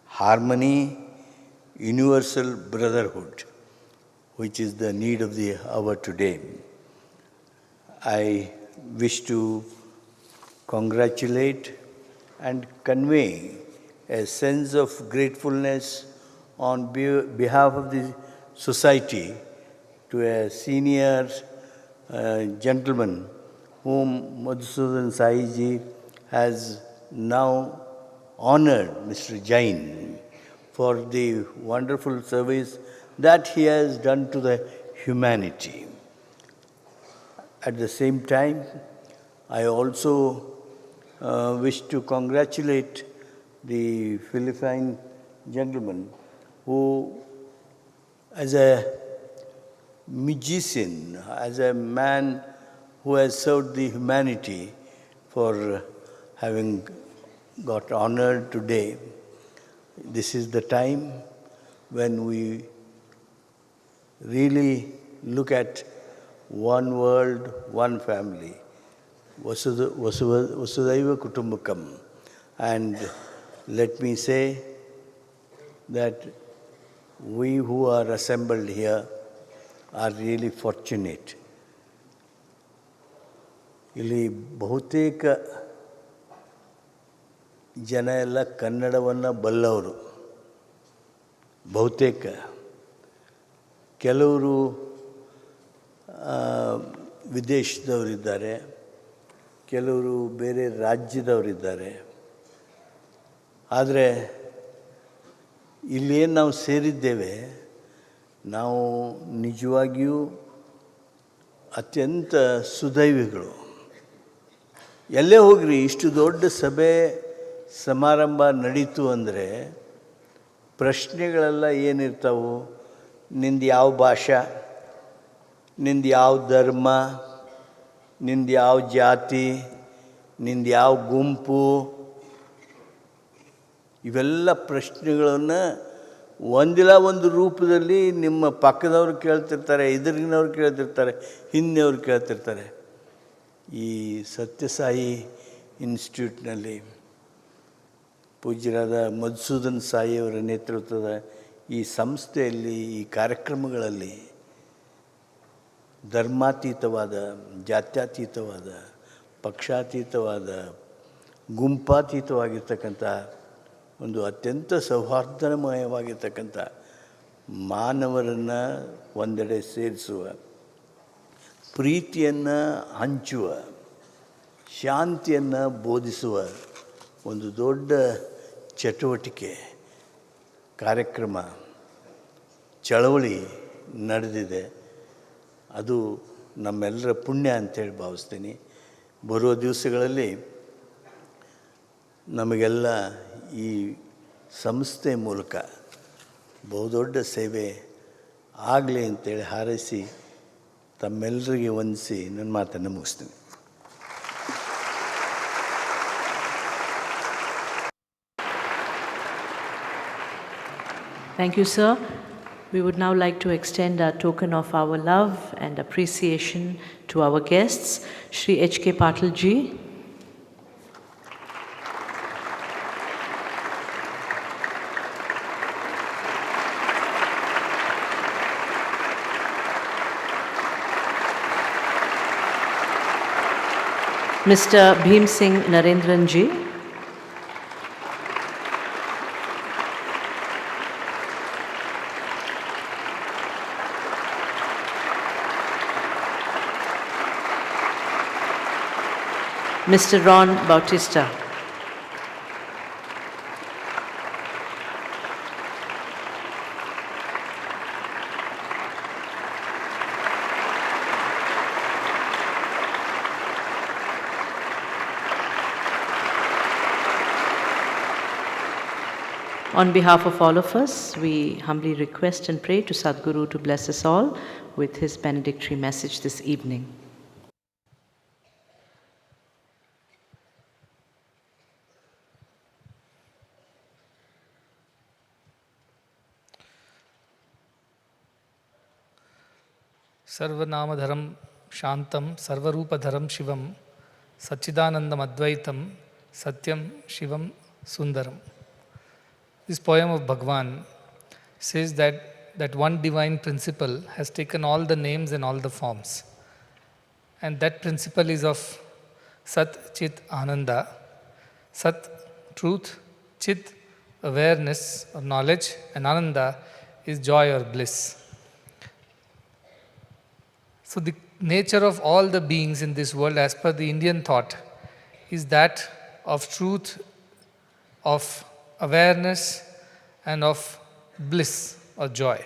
harmony, universal brotherhood, which is the need of the hour today. I wish to congratulate and convey a sense of gratefulness on behalf of the society to a senior gentleman whom Madhusudan Sai ji has now honored, Mr. Jain, for the wonderful service that he has done to the humanity. At the same time, I also wish to congratulate the Philippine gentleman who, as a magician, as a man who has served the humanity, for having got honored today. This is the time when we really look at one world, one family, Vasudhaiva Kutumbakam. And let me say that we who are assembled here are really fortunate. ಇಲ್ಲಿ ಬಹುತೇಕ ಜನ ಎಲ್ಲ ಕನ್ನಡವನ್ನು ಬಲ್ಲವರು, ಬಹುತೇಕ. ಕೆಲವರು ವಿದೇಶದವರಿದ್ದಾರೆ, ಕೆಲವರು ಬೇರೆ ರಾಜ್ಯದವರಿದ್ದಾರೆ. ಆದರೆ ಇಲ್ಲೇನು ನಾವು ಸೇರಿದ್ದೇವೆ, ನಾವು ನಿಜವಾಗಿಯೂ ಅತ್ಯಂತ ಸುದೈವಿಗಳು. ಎಲ್ಲೇ ಹೋಗ್ರಿ, ಇಷ್ಟು ದೊಡ್ಡ ಸಭೆ ಸಮಾರಂಭ ನಡೀತು ಅಂದರೆ ಪ್ರಶ್ನೆಗಳೆಲ್ಲ ಏನಿರ್ತಾವೆ, ನಿಂದು ಯಾವ ಭಾಷೆ, ನಿಂದು ಯಾವ ಧರ್ಮ, ನಿಂದು ಯಾವ ಜಾತಿ, ನಿಂದು ಯಾವ ಗುಂಪು, ಇವೆಲ್ಲ ಪ್ರಶ್ನೆಗಳನ್ನು ಒಂದಿಲ್ಲ ಒಂದು ರೂಪದಲ್ಲಿ ನಿಮ್ಮ ಪಕ್ಕದವ್ರು ಕೇಳ್ತಿರ್ತಾರೆ, ಎದುರಿನವ್ರು ಕೇಳ್ತಿರ್ತಾರೆ, ಹಿಂದಿನವ್ರು ಕೇಳ್ತಿರ್ತಾರೆ. ಈ ಸತ್ಯಸಾಯಿ ಇನ್ಸ್ಟಿಟ್ಯೂಟ್ನಲ್ಲಿ ಪೂಜ್ಯರಾದ ಮಧುಸೂದನ್ ಸಾಯಿಯವರ ನೇತೃತ್ವದ ಈ ಸಂಸ್ಥೆಯಲ್ಲಿ, ಈ ಕಾರ್ಯಕ್ರಮಗಳಲ್ಲಿ ಧರ್ಮಾತೀತವಾದ, ಜಾತ್ಯತೀತವಾದ, ಪಕ್ಷಾತೀತವಾದ, ಗುಂಪಾತೀತವಾಗಿರ್ತಕ್ಕಂಥ ಒಂದು ಅತ್ಯಂತ ಸೌಹಾರ್ದಮಯವಾಗಿರ್ತಕ್ಕಂಥ ಮಾನವರನ್ನು ಒಂದೆಡೆ ಸೇರಿಸುವ, ಪ್ರೀತಿಯನ್ನು ಹಂಚುವ, ಶಾಂತಿಯನ್ನು ಬೋಧಿಸುವ ಒಂದು ದೊಡ್ಡ ಚಟುವಟಿಕೆ, ಕಾರ್ಯಕ್ರಮ, ಚಳವಳಿ ನಡೆದಿದೆ. ಅದು ನಮ್ಮೆಲ್ಲರ ಪುಣ್ಯ ಅಂತೇಳಿ ಭಾವಿಸ್ತೀನಿ. ಬರುವ ದಿವಸಗಳಲ್ಲಿ ನಮಗೆಲ್ಲ ಈ ಸಂಸ್ಥೆ ಮೂಲಕ ಬಹುದೊಡ್ಡ ಸೇವೆ ಆಗಲಿ ಅಂತೇಳಿ ಹಾರೈಸಿ ತಮ್ಮೆಲ್ಲರಿಗೆ ವಂದಿಸಿ ನನ್ನ ಮಾತನ್ನು ಮುಗಿಸ್ತೀನಿ. Thank you, sir. We would now like to extend a token of our love and appreciation to our guests, Shri H.K. Patil ji. Mr. Bhim Singh Narendran ji. Mr. Ron Bautista. On behalf of all of us, we humbly request and pray to Sadhguru to bless us all with his benedictory message this evening. Sarvanamadharam Shantam Sarvarupadharam Shivam Satchidanandam Advaitam Satyam Shivam Sundaram. This poem of Bhagwan says that one divine principle has taken all the names and all the forms. And that principle is of Sat, Chit, Ananda. Sat, truth, Chit, awareness or knowledge, and Ananda is joy or bliss. So the nature of all the beings in this world, as per the Indian thought, is that of truth, of awareness, and of bliss or joy.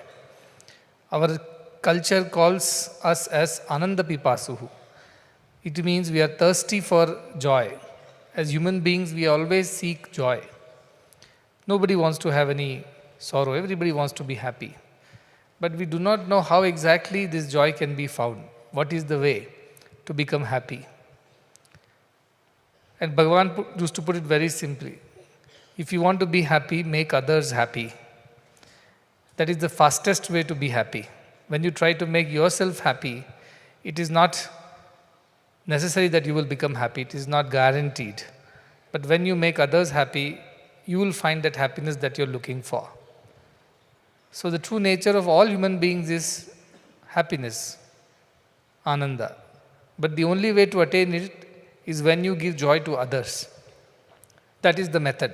Our culture calls us as Ananda Pipasuhu. It means we are thirsty for joy. As human beings, we always seek joy. Nobody wants to have any sorrow. Everybody wants to be happy. But we do not know how exactly this joy can be found. What is the way to become happy? And Bhagavan used to put it very simply. If you want to be happy, make others happy. That is the fastest way to be happy. When you try to make yourself happy, it is not necessary that you will become happy. It is not guaranteed. But when you make others happy, you will find that happiness that you're looking for. So the true nature of all human beings is happiness, Ananda. But the only way to attain it is when you give joy to others. That is the method.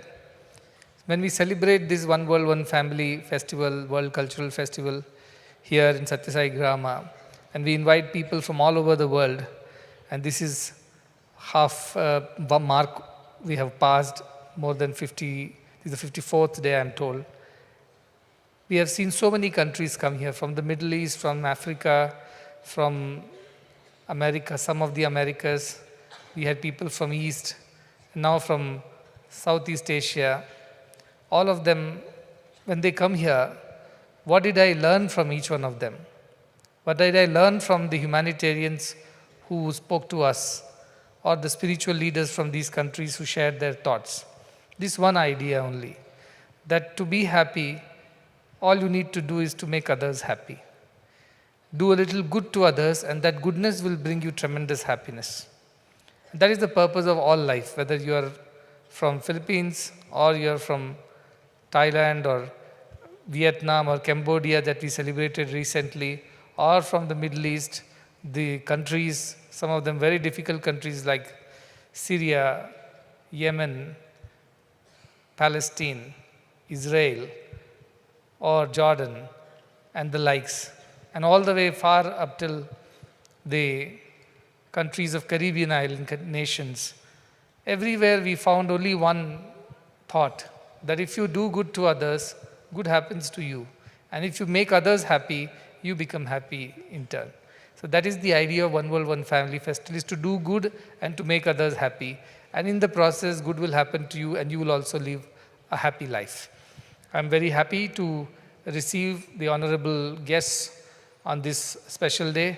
When we celebrate this One World, One Family festival, World Cultural Festival here in Sathya Sai Grama, and we invite people from all over the world, and this is half mark we have passed, more than 50, this is the 54th day I'm told. We have seen so many countries come here, from the Middle East, from Africa, from America, some of the Americas. We had people from East, now from Southeast Asia. All of them, when they come here, what did I learn from each one of them? What did I learn from the humanitarians who spoke to us, or the spiritual leaders from these countries who shared their thoughts? This one idea only, that to be happy, all you need to do is to make others happy. Do a little good to others, and that goodness will bring you tremendous happiness. And that is the purpose of all life, whether you are from Philippines, or you are from Thailand, or Vietnam, or Cambodia that we celebrated recently, or from the Middle East, the countries, some of them very difficult countries like Syria, Yemen, Palestine, Israel, or Jordan, and the likes, and all the way far up till the countries of Caribbean island nations. Everywhere we found only one thought, that if you do good to others, good happens to you. And if you make others happy, you become happy in turn. So that is the idea of One World, One Family Festival, is to do good and to make others happy. And in the process, good will happen to you, and you will also live a happy life. I'm very happy to receive the honorable guests on this special day.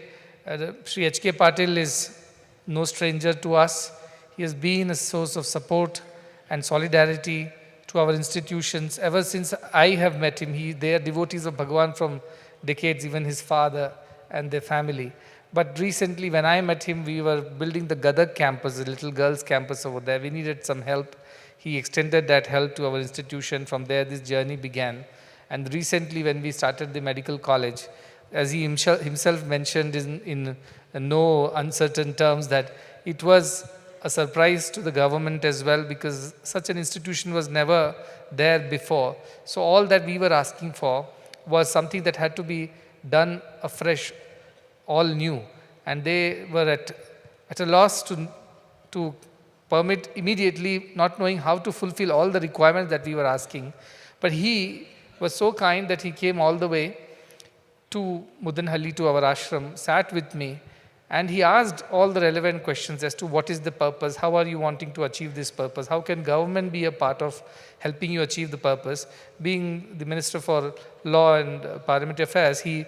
Sri H.K. Patil is no stranger to us. He has been a source of support and solidarity to our institutions. Ever since I have met him, they are devotees of Bhagavan from decades, even his father and their family. But recently when I met him, we were building the Gadag campus, the little girls' campus over there. We needed some help. He extended that help to our institution. From there, this journey began. And recently, when we started the medical college, as he himself mentioned in no uncertain terms, that it was a surprise to the government as well, because such an institution was never there before. So all that we were asking for was something that had to be done afresh, all new. And they were at a loss to permit immediately, not knowing how to fulfill all the requirements that we were asking. But he was so kind that he came all the way to Muddenahalli, to our ashram, sat with me, and he asked all the relevant questions as to what is the purpose, how are you wanting to achieve this purpose, how can government be a part of helping you achieve the purpose. Being the Minister for Law and Parliamentary Affairs, he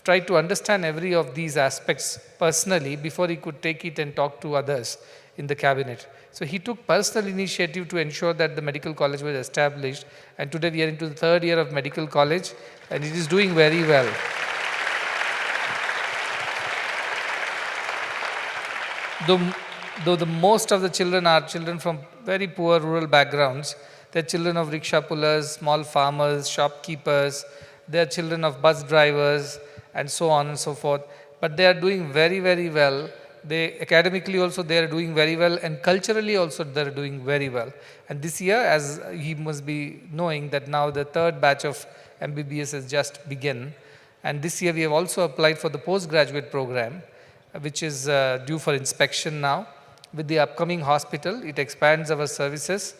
tried to understand every of these aspects personally before he could take it and talk to others in the cabinet. So he took personal initiative to ensure that the medical college was established, and today we are into the third year of medical college, and it is doing very well. Though the most of the children are children from very poor rural backgrounds, they're children of rickshaw pullers, small farmers, shopkeepers, they're children of bus drivers, and so on and so forth. But they are doing very, very well. They academically also they are doing very well, and culturally also they are doing very well. And this year, as he must be knowing, that now the third batch of MBBS has just begun. And this year we have also applied for the postgraduate program, which is due for inspection now. With the upcoming hospital, it expands our services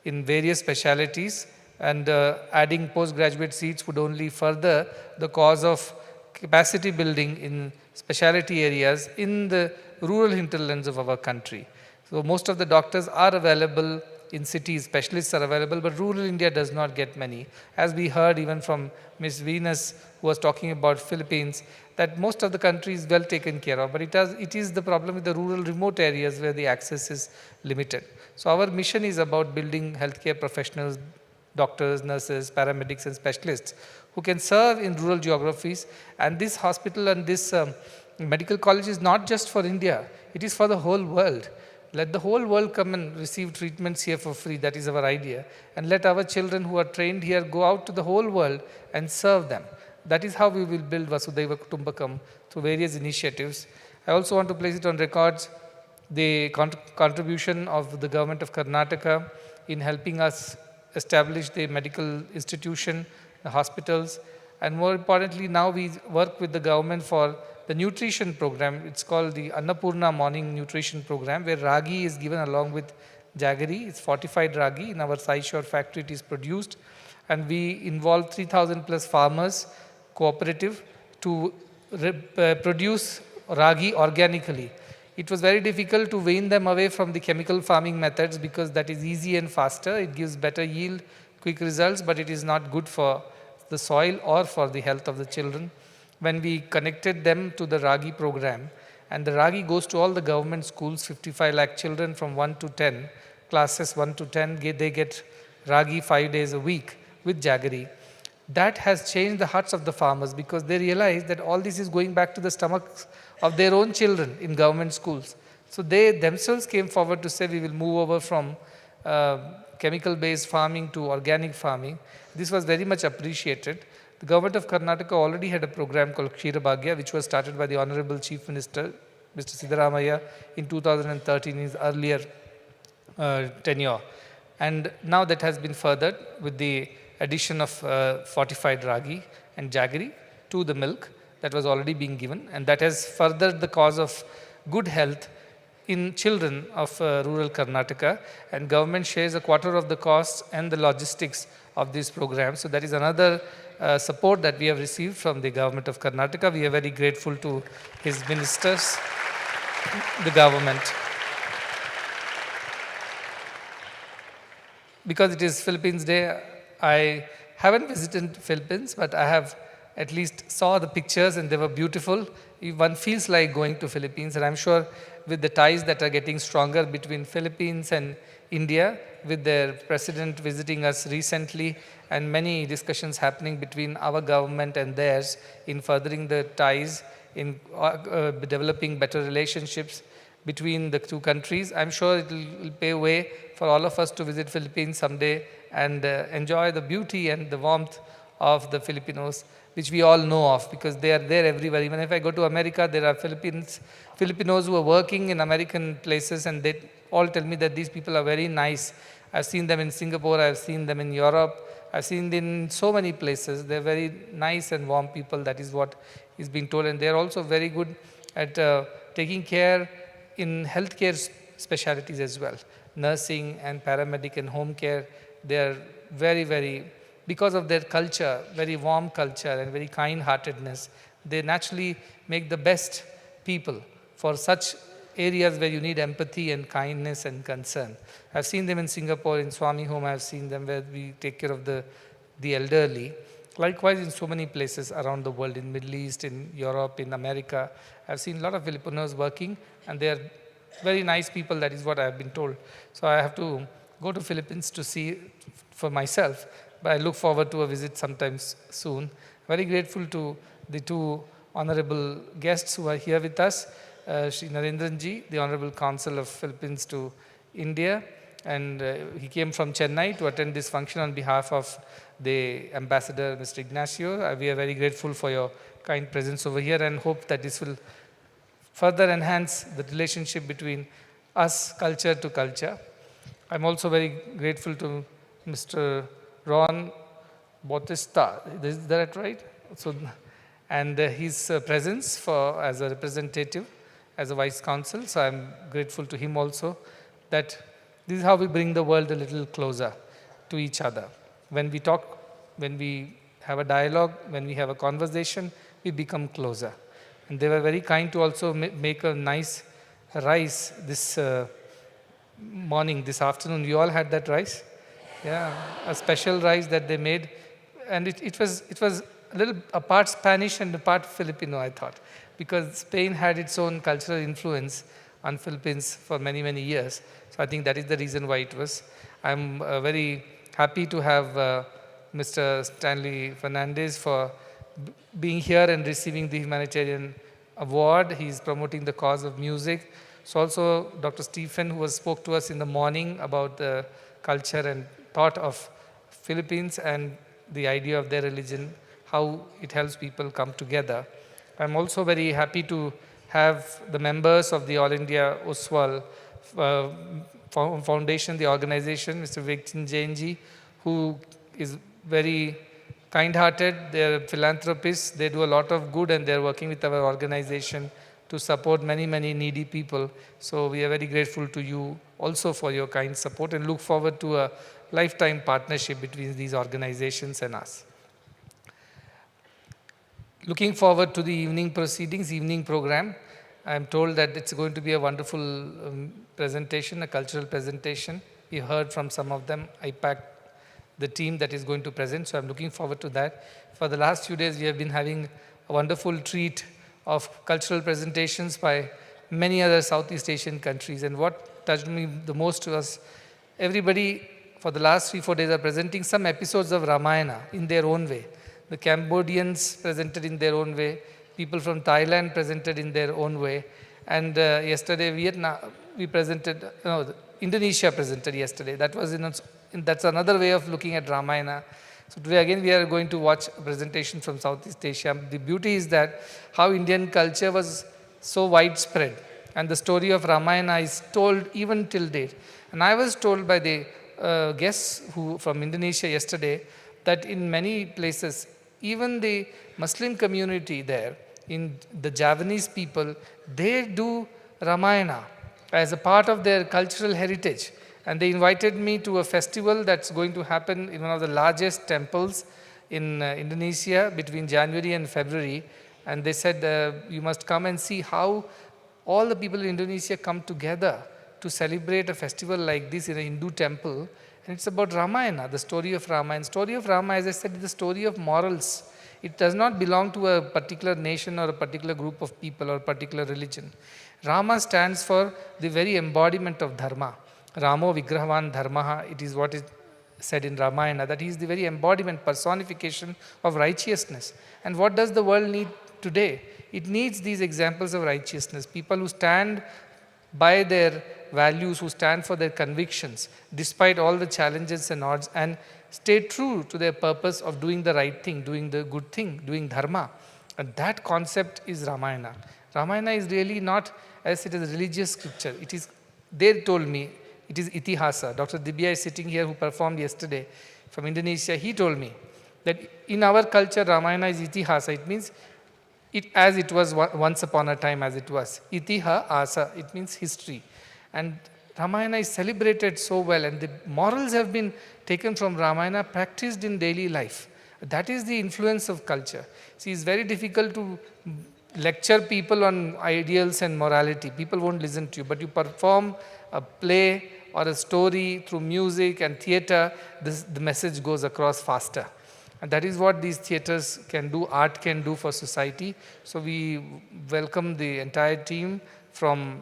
in various specialities, and adding postgraduate seats would only further the cause of capacity building in specialty areas in the rural hinterlands of our country. So most of the doctors are available in cities, specialists are available, but rural India does not get many. As we heard even from Ms. Venus, who was talking about Philippines, that most of the country is well taken care of, but it is the problem with the rural remote areas where the access is limited. So our mission is about building healthcare professionals, doctors, nurses, paramedics and specialists who can serve in rural geographies. And this hospital and this medical college is not just for India, it is for the whole world. Let the whole world come and receive treatments here for free, that is our idea. And let our children who are trained here go out to the whole world and serve them. That is how we will build Vasudhaiva Kutumbakam through various initiatives. I also want to place it on records the contribution of the government of Karnataka in helping us establish the medical institution, the hospitals, and more importantly, now we work with the government for the nutrition program. It's called the Annapurna Morning Nutrition Program, where ragi is given along with jaggery. It's fortified ragi. In our Saishore factory it is produced, and we involve 3,000 plus farmers, cooperative, to produce ragi organically. It was very difficult to wean them away from the chemical farming methods because that is easy and faster. It gives better yield, quick results, but it is not good for the soil or for the health of the children. When we connected them to the ragi program, and the ragi goes to all the government schools, 55 lakh children from 1 to 10, classes 1 to 10, they get ragi 5 days a week with jaggery. That has changed the hearts of the farmers because they realize that all this is going back to the stomachs of their own children in government schools. So they themselves came forward to say we will move over from chemical-based farming to organic farming. This was very much appreciated. The government of Karnataka already had a program called Kshira Bhagya, which was started by the Honorable Chief Minister, Mr. Siddaramaiah, in 2013, in his earlier tenure. And now that has been furthered with the addition of fortified ragi and jaggery to the milk that was already being given, and that has furthered the cause of good health in children of rural Karnataka, and government shares a quarter of the costs and the logistics of this program. So that is another support that we have received from the government of Karnataka. We are very grateful to his ministers, the government. Because it is Philippines Day, I haven't visited Philippines, but I have at least saw the pictures and they were beautiful. One feels like going to Philippines, and I'm sure with the ties that are getting stronger between Philippines and India, with their president visiting us recently and many discussions happening between our government and theirs in furthering the ties, in developing better relationships between the two countries. I'm sure it will pave way for all of us to visit Philippines someday and enjoy the beauty and the warmth of the Filipinos, which we all know of because they are there everywhere. Even if I go to America, there are Filipinos who are working in American places, and they all tell me that these people are very nice. I've seen them in Singapore, I've seen them in Europe, I've seen them in so many places. They're very nice and warm people, that is what is being told. And they're also very good at taking care in healthcare specialties as well. Nursing and paramedic and home care, they're very, very, because of their culture, very warm culture and very kind-heartedness, they naturally make the best people for such areas where you need empathy and kindness and concern. I've seen them in Singapore, in Swami Home, I've seen them where we take care of the elderly. Likewise, in so many places around the world, in Middle East, in Europe, in America, I've seen a lot of Filipinos working, and they're very nice people, that is what I've been told. So I have to go to Philippines to see for myself, but I look forward to a visit sometimes soon. Very grateful to the two honorable guests who are here with us, Shri Narendranji, the Honorable Consul of Philippines to India, and he came from Chennai to attend this function on behalf of the Ambassador, Mr. Ignacio. We are very grateful for your kind presence over here and hope that this will further enhance the relationship between us, culture to culture. I'm also very grateful to Mr. Ron Bautista, is that right? So, and his presence as a representative, as a Vice Consul, so I'm grateful to him also, that this is how we bring the world a little closer to each other. When we talk, when we have a dialogue, when we have a conversation, we become closer. And they were very kind to also make a nice rice this morning, this afternoon. You all had that rice? Yeah, a special rice that they made. And it was a part Spanish and a part Filipino, I thought, because Spain had its own cultural influence on Philippines for many, many years. So I think that is the reason why it was. I'm very happy to have Mr. Stanley Fernandez for being here and receiving the Humanitarian Award. He's promoting the cause of music. So also Dr. Stephen, who spoke to us in the morning about the culture and thought of Philippines and the idea of their religion, how it helps people come together. I'm also very happy to have the members of the All India Uswal Foundation, the organization, Mr. Vivek Jainji, who is very kind-hearted. They're philanthropists. They do a lot of good, and they're working with our organization to support many, many needy people. So we are very grateful to you also for your kind support and look forward to a lifetime partnership between these organizations and us. Looking forward to the evening proceedings, evening program. I'm told that it's going to be a wonderful presentation, a cultural presentation. We heard from some of them. I packed the team that is going to present, so I'm looking forward to that. For the last few days, we have been having a wonderful treat of cultural presentations by many other Southeast Asian countries. And what touched me the most was everybody for the last 3-4 days are presenting some episodes of Ramayana in their own way. The Cambodians presented in their own way. People from Thailand presented in their own way. And yesterday, Indonesia presented yesterday. That's another way of looking at Ramayana. So today again we are going to watch a presentation from Southeast Asia. The beauty is that how Indian culture was so widespread and the story of Ramayana is told even till date. And I was told by the guests from Indonesia yesterday that in many places, even the Muslim community there, in the Javanese people, they do Ramayana as a part of their cultural heritage. And they invited me to a festival that's going to happen in one of the largest temples in Indonesia between January and February. And they said, you must come and see how all the people in Indonesia come together to celebrate a festival like this in a Hindu temple. And it's about Ramayana, the story of Rama. And story of Rama, as I said, is the story of morals. It does not belong to a particular nation or a particular group of people or a particular religion. Rama stands for the very embodiment of Dharma. Ramo Vigrahavan Dharmaha, it is what is said in Ramayana, that he is the very embodiment, personification of righteousness. And what does the world need today? It needs these examples of righteousness, people who stand by their values, who stand for their convictions, despite all the challenges and odds, and stay true to their purpose of doing the right thing, doing the good thing, doing dharma. And that concept is Ramayana. Ramayana is really not, as it is a religious scripture, it is They told me it is Itihasa. Dr. Dibya is sitting here who performed yesterday from Indonesia. He told me that in our culture, Ramayana is Itihasa. It means it as it was once upon a time as it was. Asa, it means history. And Ramayana is celebrated so well, and the morals have been taken from Ramayana, practiced in daily life. That is the influence of culture. See, it's very difficult to lecture people on ideals and morality. People won't listen to you, but you perform a play or a story through music and theatre, the message goes across faster. And that is what these theatres can do, art can do for society. So we welcome the entire team from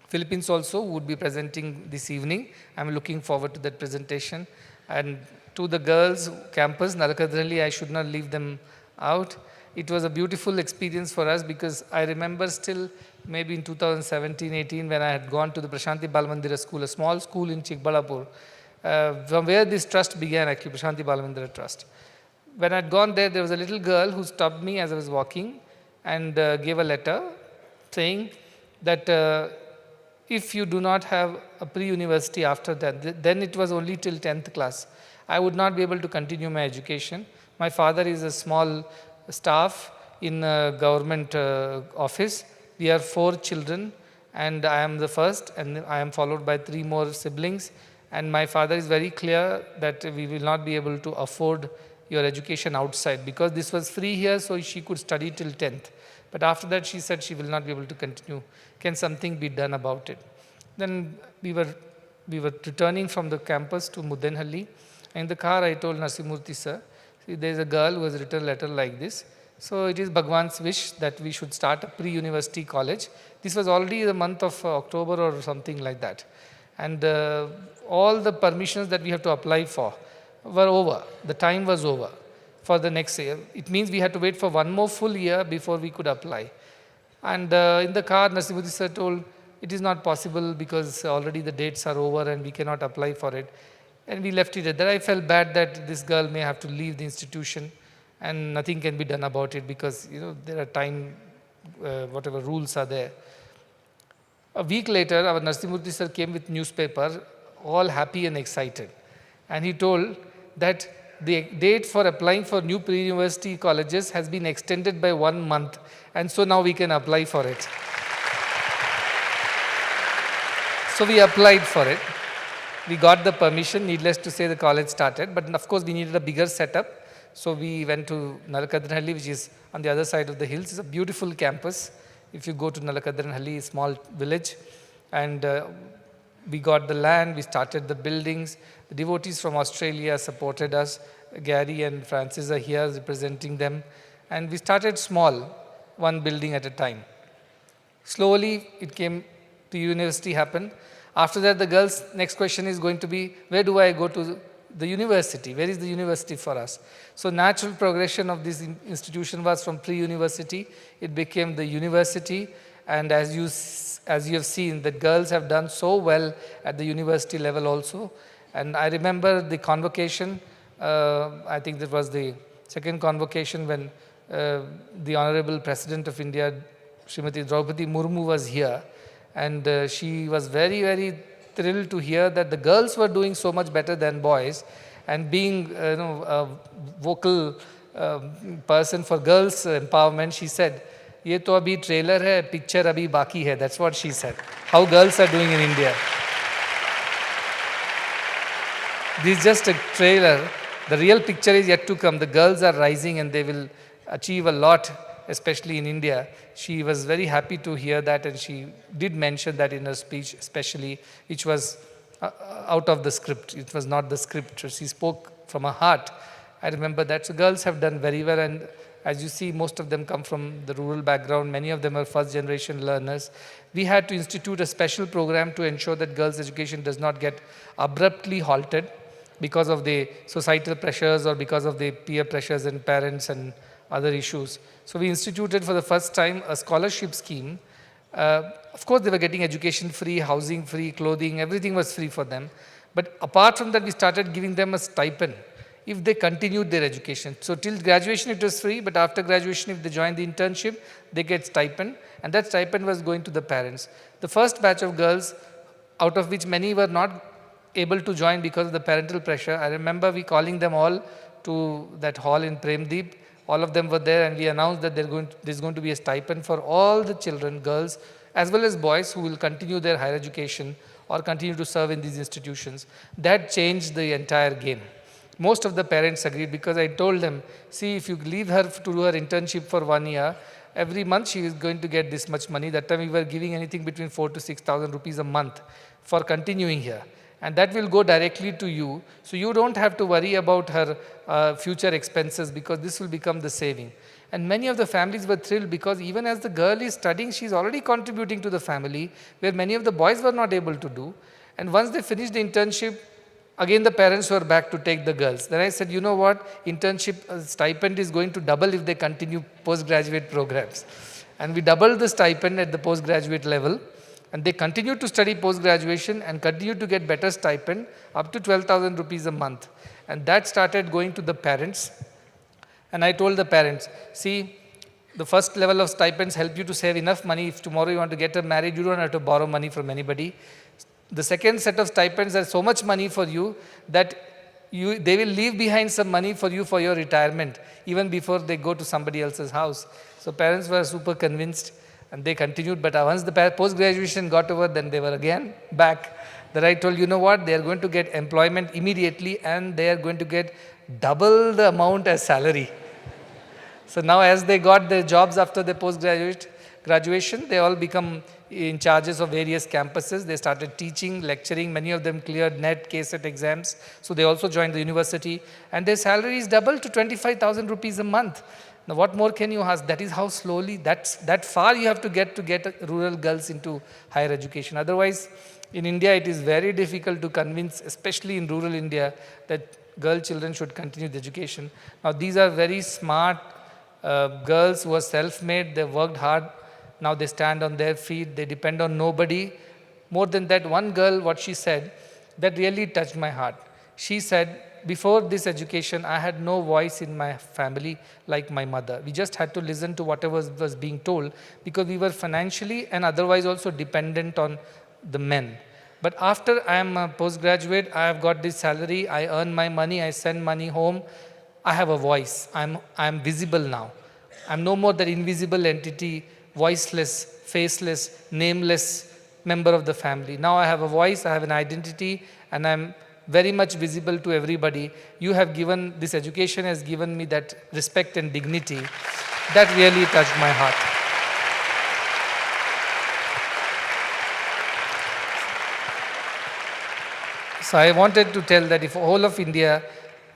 Philippines also, who would be presenting this evening. I'm looking forward to that presentation. And to the girls campus, Nalakadranli, I should not leave them out. It was a beautiful experience for us because I remember still maybe in 2017-18 when I had gone to the Prashanti Balamandira school, a small school in Chikbalapur, from where this trust began actually, Prashanti Balamandira Trust. When I had gone there, there was a little girl who stopped me as I was walking and gave a letter saying that if you do not have a pre-university after that, then it was only till 10th class. I would not be able to continue my education. My father is a small staff in a government office. We are 4 children and I am the first, and I am followed by 3 more siblings. And my father is very clear that we will not be able to afford your education outside because this was free here, so she could study till 10th. But after that she said she will not be able to continue. Can something be done about it? Then we were returning from the campus to Muddenahalli. In the car I told Narsimurthy sir, see, there is a girl who has written a letter like this. So it is Bhagwan's wish that we should start a pre-university college. This was already the month of October or something like that. And all the permissions that we have to apply for were over. The time was over for the next year. It means we had to wait for 1 more full year before we could apply. And in the car, Narsimurthy sir told, it is not possible because already the dates are over and we cannot apply for it. And we left it at that. I felt bad that this girl may have to leave the institution and nothing can be done about it because there are time, whatever rules are there. A week later, our Narsimurthy sir came with newspaper, all happy and excited. And he told that the date for applying for new pre-university colleges has been extended by 1 month, and so now we can apply for it. So we applied for it. We got the permission. Needless to say, the college started, but of course we needed a bigger setup. So we went to Nalakadranhalli, which is on the other side of the hills. It's a beautiful campus. If you go to Nalakadranhalli, a small village, and we got the land, we started the buildings. The devotees from Australia supported us. Gary and Francis are here representing them. And we started small, 1 building at a time. Slowly, it came to university happened. After that, the girls' next question is going to be, where do I go to the university? Where is the university for us? So natural progression of this institution was from pre-university. It became the university. And as you have seen, the girls have done so well at the university level also. And I remember the convocation, I think that was the second convocation when the Honorable President of India, Srimati Draupadi Murmu was here. And she was very, very thrilled to hear that the girls were doing so much better than boys. And being a vocal person for girls empowerment, she said, "Ye to abhi trailer hai, picture abhi baki hai." That's what she said. How girls are doing in India. This is just a trailer. The real picture is yet to come. The girls are rising and they will achieve a lot, especially in India. She was very happy to hear that, and she did mention that in her speech, especially, which was out of the script. It was not the script. She spoke from her heart. I remember that. So girls have done very well, and as you see, most of them come from the rural background. Many of them are first-generation learners. We had to institute a special program to ensure that girls' education does not get abruptly halted because of the societal pressures or because of the peer pressures and parents and other issues. So we instituted for the first time a scholarship scheme. Of course, they were getting education free, housing free, clothing, everything was free for them. But apart from that, we started giving them a stipend if they continued their education. So till graduation it was free, but after graduation if they joined the internship, they get stipend, and that stipend was going to the parents. The first batch of girls out of which many were not able to join because of the parental pressure. I remember we calling them all to that hall in Premdeep. All of them were there, and we announced that there's going to be a stipend for all the children, girls as well as boys, who will continue their higher education or continue to serve in these institutions. That changed the entire game. Most of the parents agreed, because I told them, see, if you leave her to do her internship for 1 year, every month she is going to get this much money. That time we were giving anything between 4,000 to 6,000 rupees a month for continuing here. And that will go directly to you. So you don't have to worry about her future expenses, because this will become the saving. And many of the families were thrilled, because even as the girl is studying, she is already contributing to the family, where many of the boys were not able to do. And once they finished the internship, again the parents were back to take the girls. Then I said, you know what, internship stipend is going to double if they continue postgraduate programs. And we doubled the stipend at the postgraduate level. And they continue to study post-graduation and continue to get better stipend, up to 12,000 rupees a month. And that started going to the parents. And I told the parents, see, the first level of stipends help you to save enough money. If tomorrow you want to get married, you don't have to borrow money from anybody. The second set of stipends are so much money for you that they will leave behind some money for you for your retirement, even before they go to somebody else's house. So parents were super convinced. And they continued, but once the post-graduation got over, then they were again back. That I told, you know what, they are going to get employment immediately, and they are going to get double the amount as salary. So now as they got their jobs after the post-graduation, they all become in charges of various campuses. They started teaching, lecturing. Many of them cleared NET, KSET exams. So they also joined the university. And their salary is doubled to 25,000 rupees a month. Now, what more can you ask? That is how slowly, that far you have to get rural girls into higher education. Otherwise, in India, it is very difficult to convince, especially in rural India, that girl children should continue the education. Now, these are very smart girls who are self-made. They worked hard. Now they stand on their feet. They depend on nobody. More than that, one girl, what she said, that really touched my heart. She said, before this education, I had no voice in my family like my mother. We just had to listen to whatever was being told, because we were financially and otherwise also dependent on the men. But after I am a postgraduate, I have got this salary, I earn my money, I send money home, I have a voice. I'm visible now. I'm no more that invisible entity, voiceless, faceless, nameless member of the family. Now I have a voice, I have an identity, and I'm very much visible to everybody. You have given, this education has given me that respect and dignity. That really touched my heart. So I wanted to tell that if whole of India,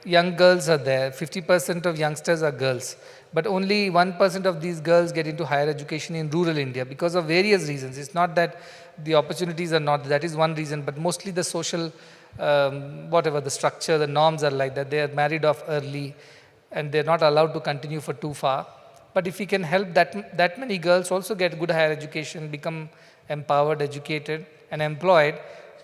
young girls are there, 50% of youngsters are girls, but only 1% of these girls get into higher education in rural India because of various reasons. It's not that the opportunities are not, that is one reason, but mostly the social whatever the structure, the norms are like that. They are married off early and they're not allowed to continue for too far. But if we can help that many girls also get good higher education, become empowered, educated and employed,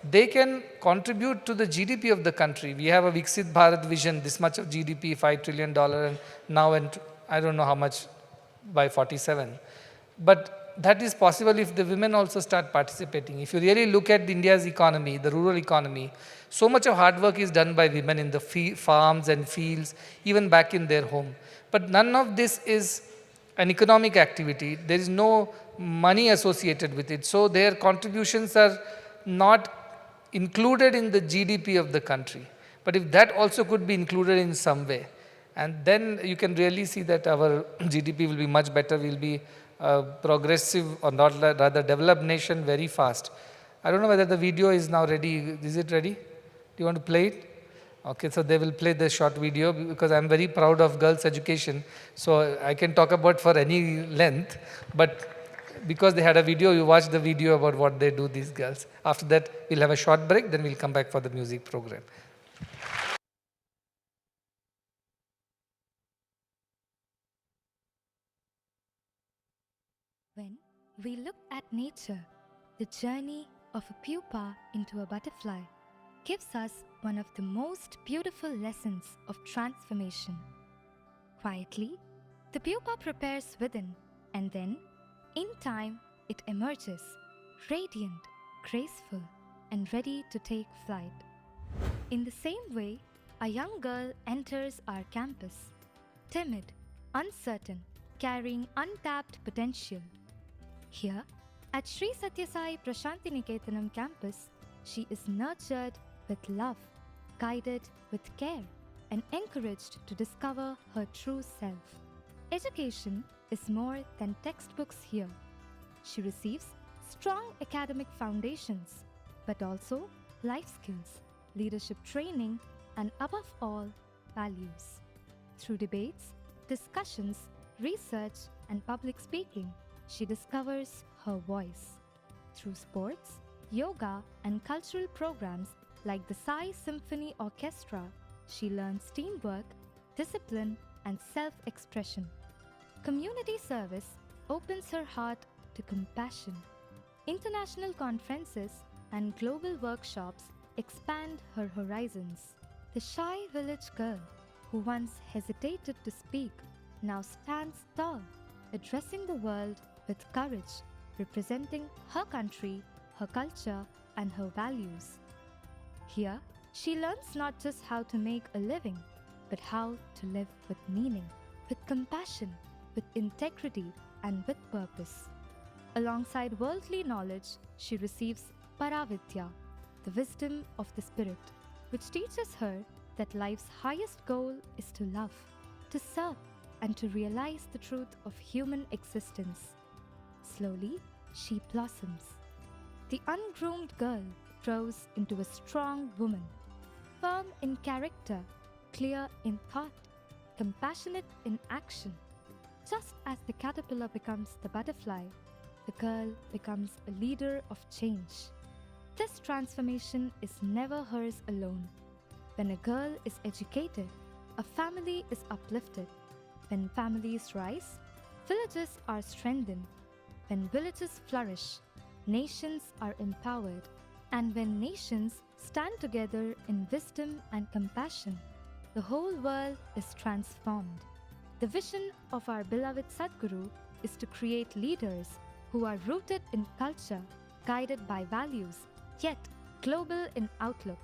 they can contribute to the GDP of the country. We have a Viksit Bharat vision, this much of GDP, $5 trillion, and now and I don't know how much by 47. But that is possible if the women also start participating. If you really look at India's economy, the rural economy, so much of hard work is done by women in the farms and fields, even back in their home. But none of this is an economic activity. There is no money associated with it. So their contributions are not included in the GDP of the country. But if that also could be included in some way, and then you can really see that our GDP will be much better. We'll be progressive, or not, rather developed nation very fast. I don't know whether the video is now ready. Is it ready? Do you want to play it? Okay, so they will play the short video, because I'm very proud of girls' education. So I can talk about for any length, but because they had a video, you watch the video about what they do, these girls. After that, we'll have a short break, then we'll come back for the music program. When we look at nature, the journey of a pupa into a butterfly gives us one of the most beautiful lessons of transformation. Quietly, the pupa prepares within, and then, in time, it emerges, radiant, graceful, and and ready to take flight. In the same way, a young girl enters our campus, timid, uncertain, carrying untapped potential. Here, at Sri Sathya Sai Prashantiniketanam campus, she is nurtured with love, guided with care, and encouraged to discover her true self. Education is more than textbooks here. She receives strong academic foundations, but also life skills, leadership training, and above all, values. Through debates, discussions, research, and public speaking, she discovers her voice. Through sports, yoga, and cultural programs like the Sai Symphony Orchestra, she learns teamwork, discipline, and self-expression. Community service opens her heart to compassion. International conferences and global workshops expand her horizons. The shy village girl who once hesitated to speak now stands tall, addressing the world with courage, representing her country, her culture, and her values. Here, she learns not just how to make a living, but how to live with meaning, with compassion, with integrity, and with purpose. Alongside worldly knowledge, she receives Paravidya, the wisdom of the spirit, which teaches her that life's highest goal is to love, to serve, and to realize the truth of human existence. Slowly, she blossoms. The ungroomed girl grows into a strong woman, firm in character, clear in thought, compassionate in action. Just as the caterpillar becomes the butterfly, the girl becomes a leader of change. This transformation is never hers alone. When a girl is educated, a family is uplifted. When families rise, villages are strengthened. When villages flourish, nations are empowered. And when nations stand together in wisdom and compassion, the whole world is transformed. The vision of our beloved Sadhguru is to create leaders who are rooted in culture, guided by values, yet global in outlook.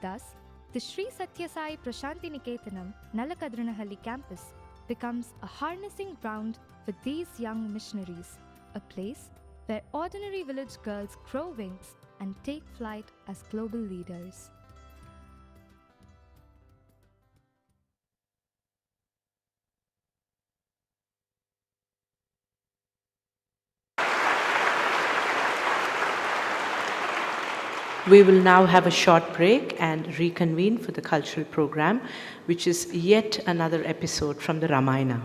Thus, the Sri Sathya Sai Prashantiniketanam Nalakadrinahalli campus becomes a harnessing ground for these young missionaries, a place where ordinary village girls grow wings and take flight as global leaders. We will now have a short break and reconvene for the cultural program, which is yet another episode from the Ramayana.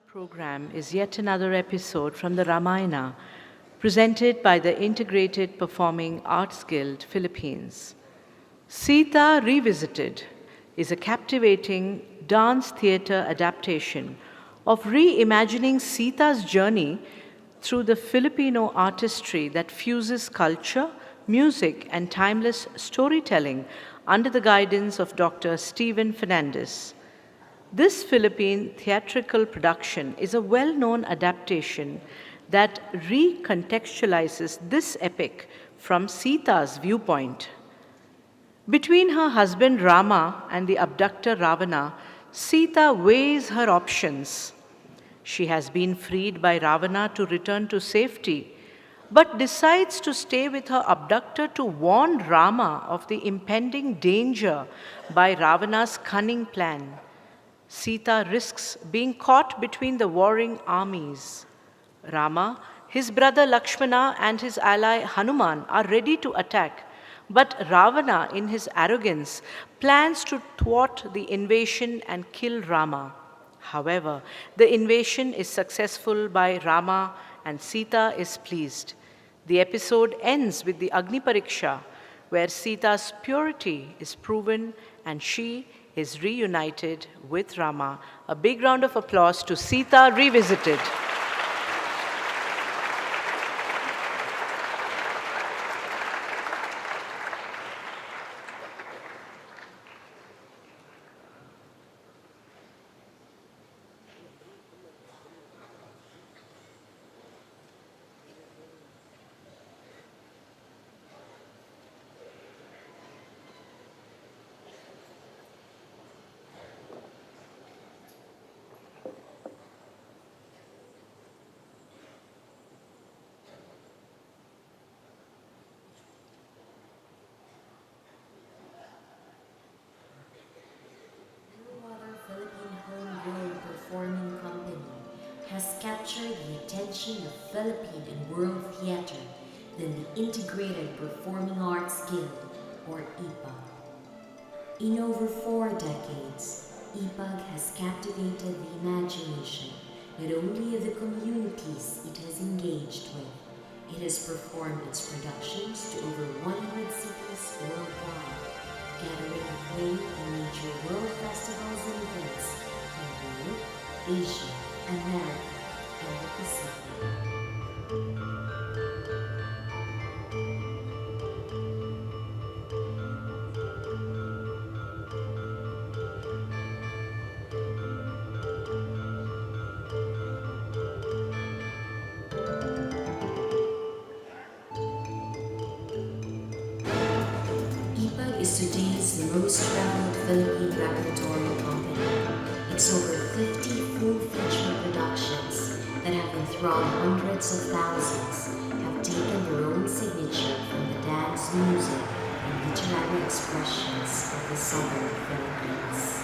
Program is yet another episode from the Ramayana, presented by the Integrated Performing Arts Guild, Philippines. Sita Revisited is a captivating dance theatre adaptation of reimagining Sita's journey through the Filipino artistry that fuses culture, music, and timeless storytelling under the guidance of Dr. Stephen Fernandez. This Philippine theatrical production is a well-known adaptation that recontextualizes this epic from Sita's viewpoint. Between her husband Rama and the abductor Ravana, Sita weighs her options. She has been freed by Ravana to return to safety, but decides to stay with her abductor to warn Rama of the impending danger by Ravana's cunning plan. Sita risks being caught between the warring armies. Rama, his brother Lakshmana, and his ally Hanuman are ready to attack, but Ravana, in his arrogance, plans to thwart the invasion and kill Rama. However, the invasion is successful by Rama and Sita is pleased. The episode ends with the Agni Pariksha, where Sita's purity is proven and she is reunited with Rama. A big round of applause to Sita Revisited. Performing company has captured the attention of Philippine and world theater than the Integrated Performing Arts Guild, or IPAG. In over 4 decades, IPAG has captivated the imagination not only of the communities it has engaged with. It has performed its productions to over 100 cities worldwide, gathering acclaim in major world festivals and events in Europe, Asia, America, and the Pacific. IPAG is today's most traveled Philippine repertory company. Its over 50 full-feature productions that have enthralled hundreds of thousands have taken their own signature from the dance, music, and literary expressions of the southern Philippines.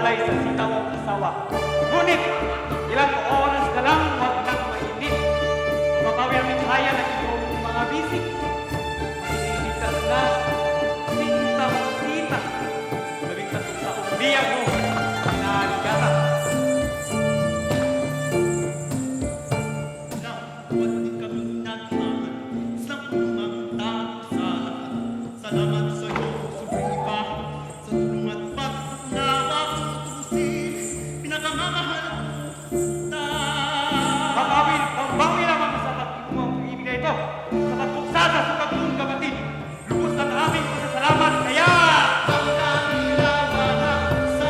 alay sa sita mong asawa. Ngunit, ilang oras na lang huwag nang mainit. Mapawi ang kaya ng iyong mga bisig. Iniligtas na, sinta mong sita. Naligtas sa uliyan mo, inaligatan. Salamat sa iyo, Supriva, sa tulong at pag-unawa kong tubusin, pinakamamahal kita. Mabawi naman sa pag-iumang pag-ibig na ito, sa pagbuksa sa sukat mong kapatid. Lubos ang aming pasasalamat, kaya... Ang dami laban sa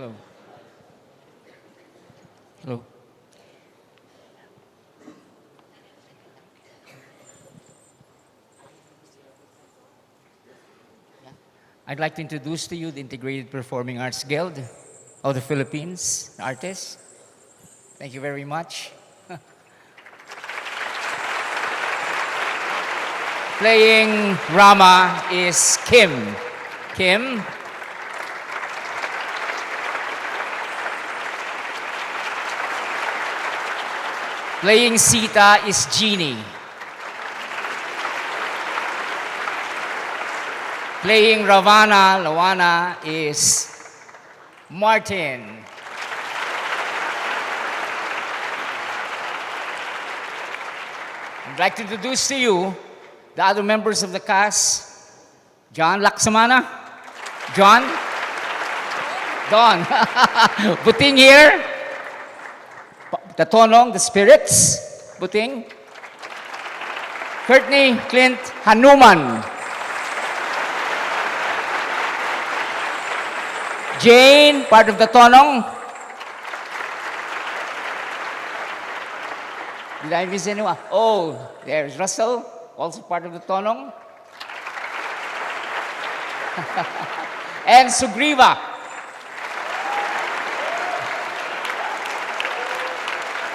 Hello. Hello. I'd like to introduce to you the Integrated Performing Arts Guild of the Philippines, artists. Thank you very much. Playing Grama is Kim. Kim. Playing Sita is Jeannie. Playing Lawana is Martin. I'd like to introduce to you the other members of the cast. John Laksamana. John. Don. Buting here. The Tonong, the Spirits. Buting. Courtney, Clint, Hanuman. Jane, part of the Tonong. Did I miss anyone? Oh, there's Russell, also part of the Tonong. And Sugriva.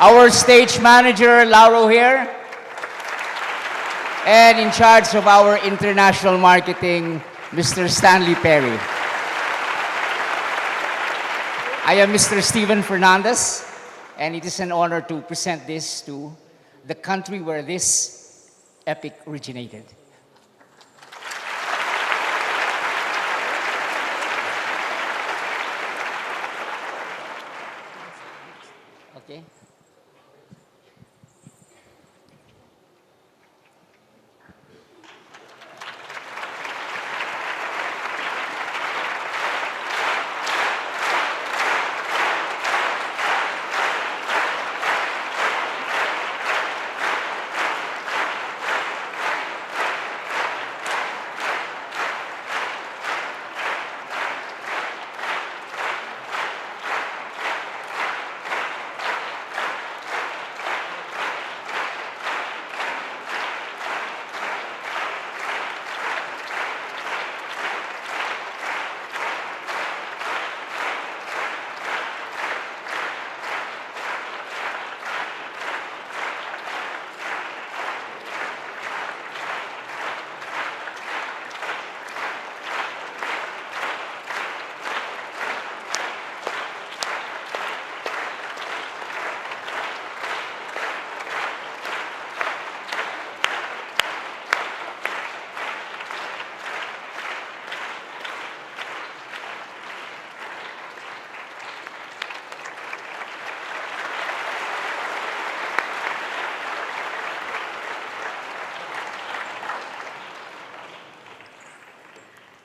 Our stage manager, Lauro here. And in charge of our international marketing, Mr. Stanley Perry. I am Mr. Steven Fernandez, and it is an honor to present this to the country where this epic originated. Okay.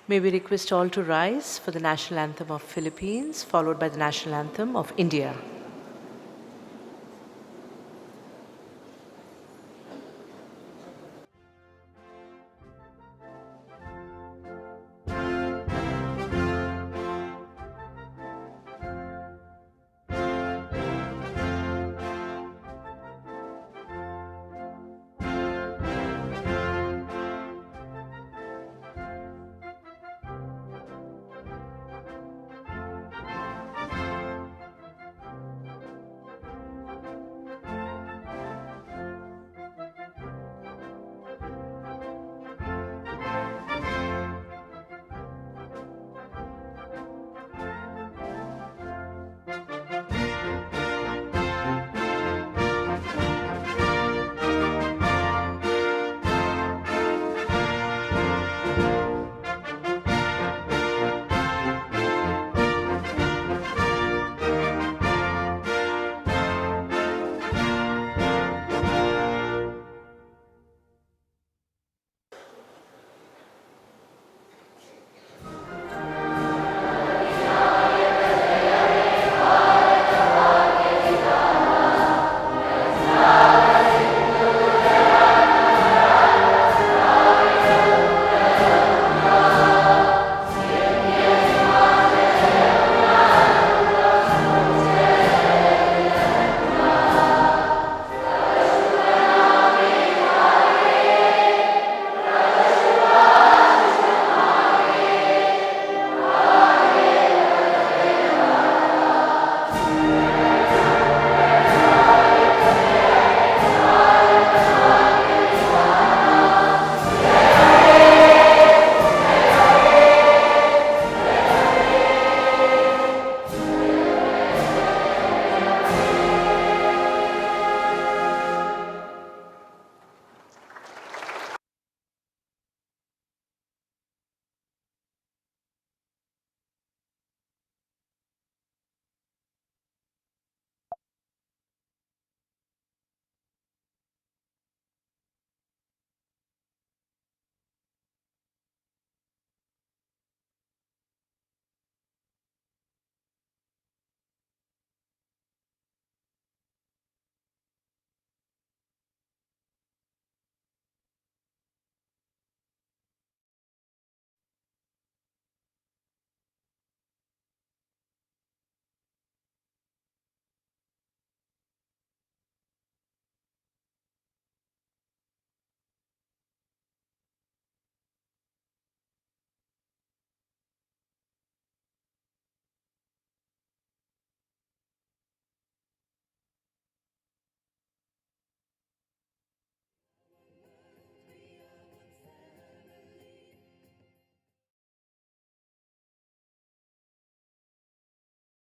May we request all to rise for the national anthem of Philippines, followed by the national anthem of India.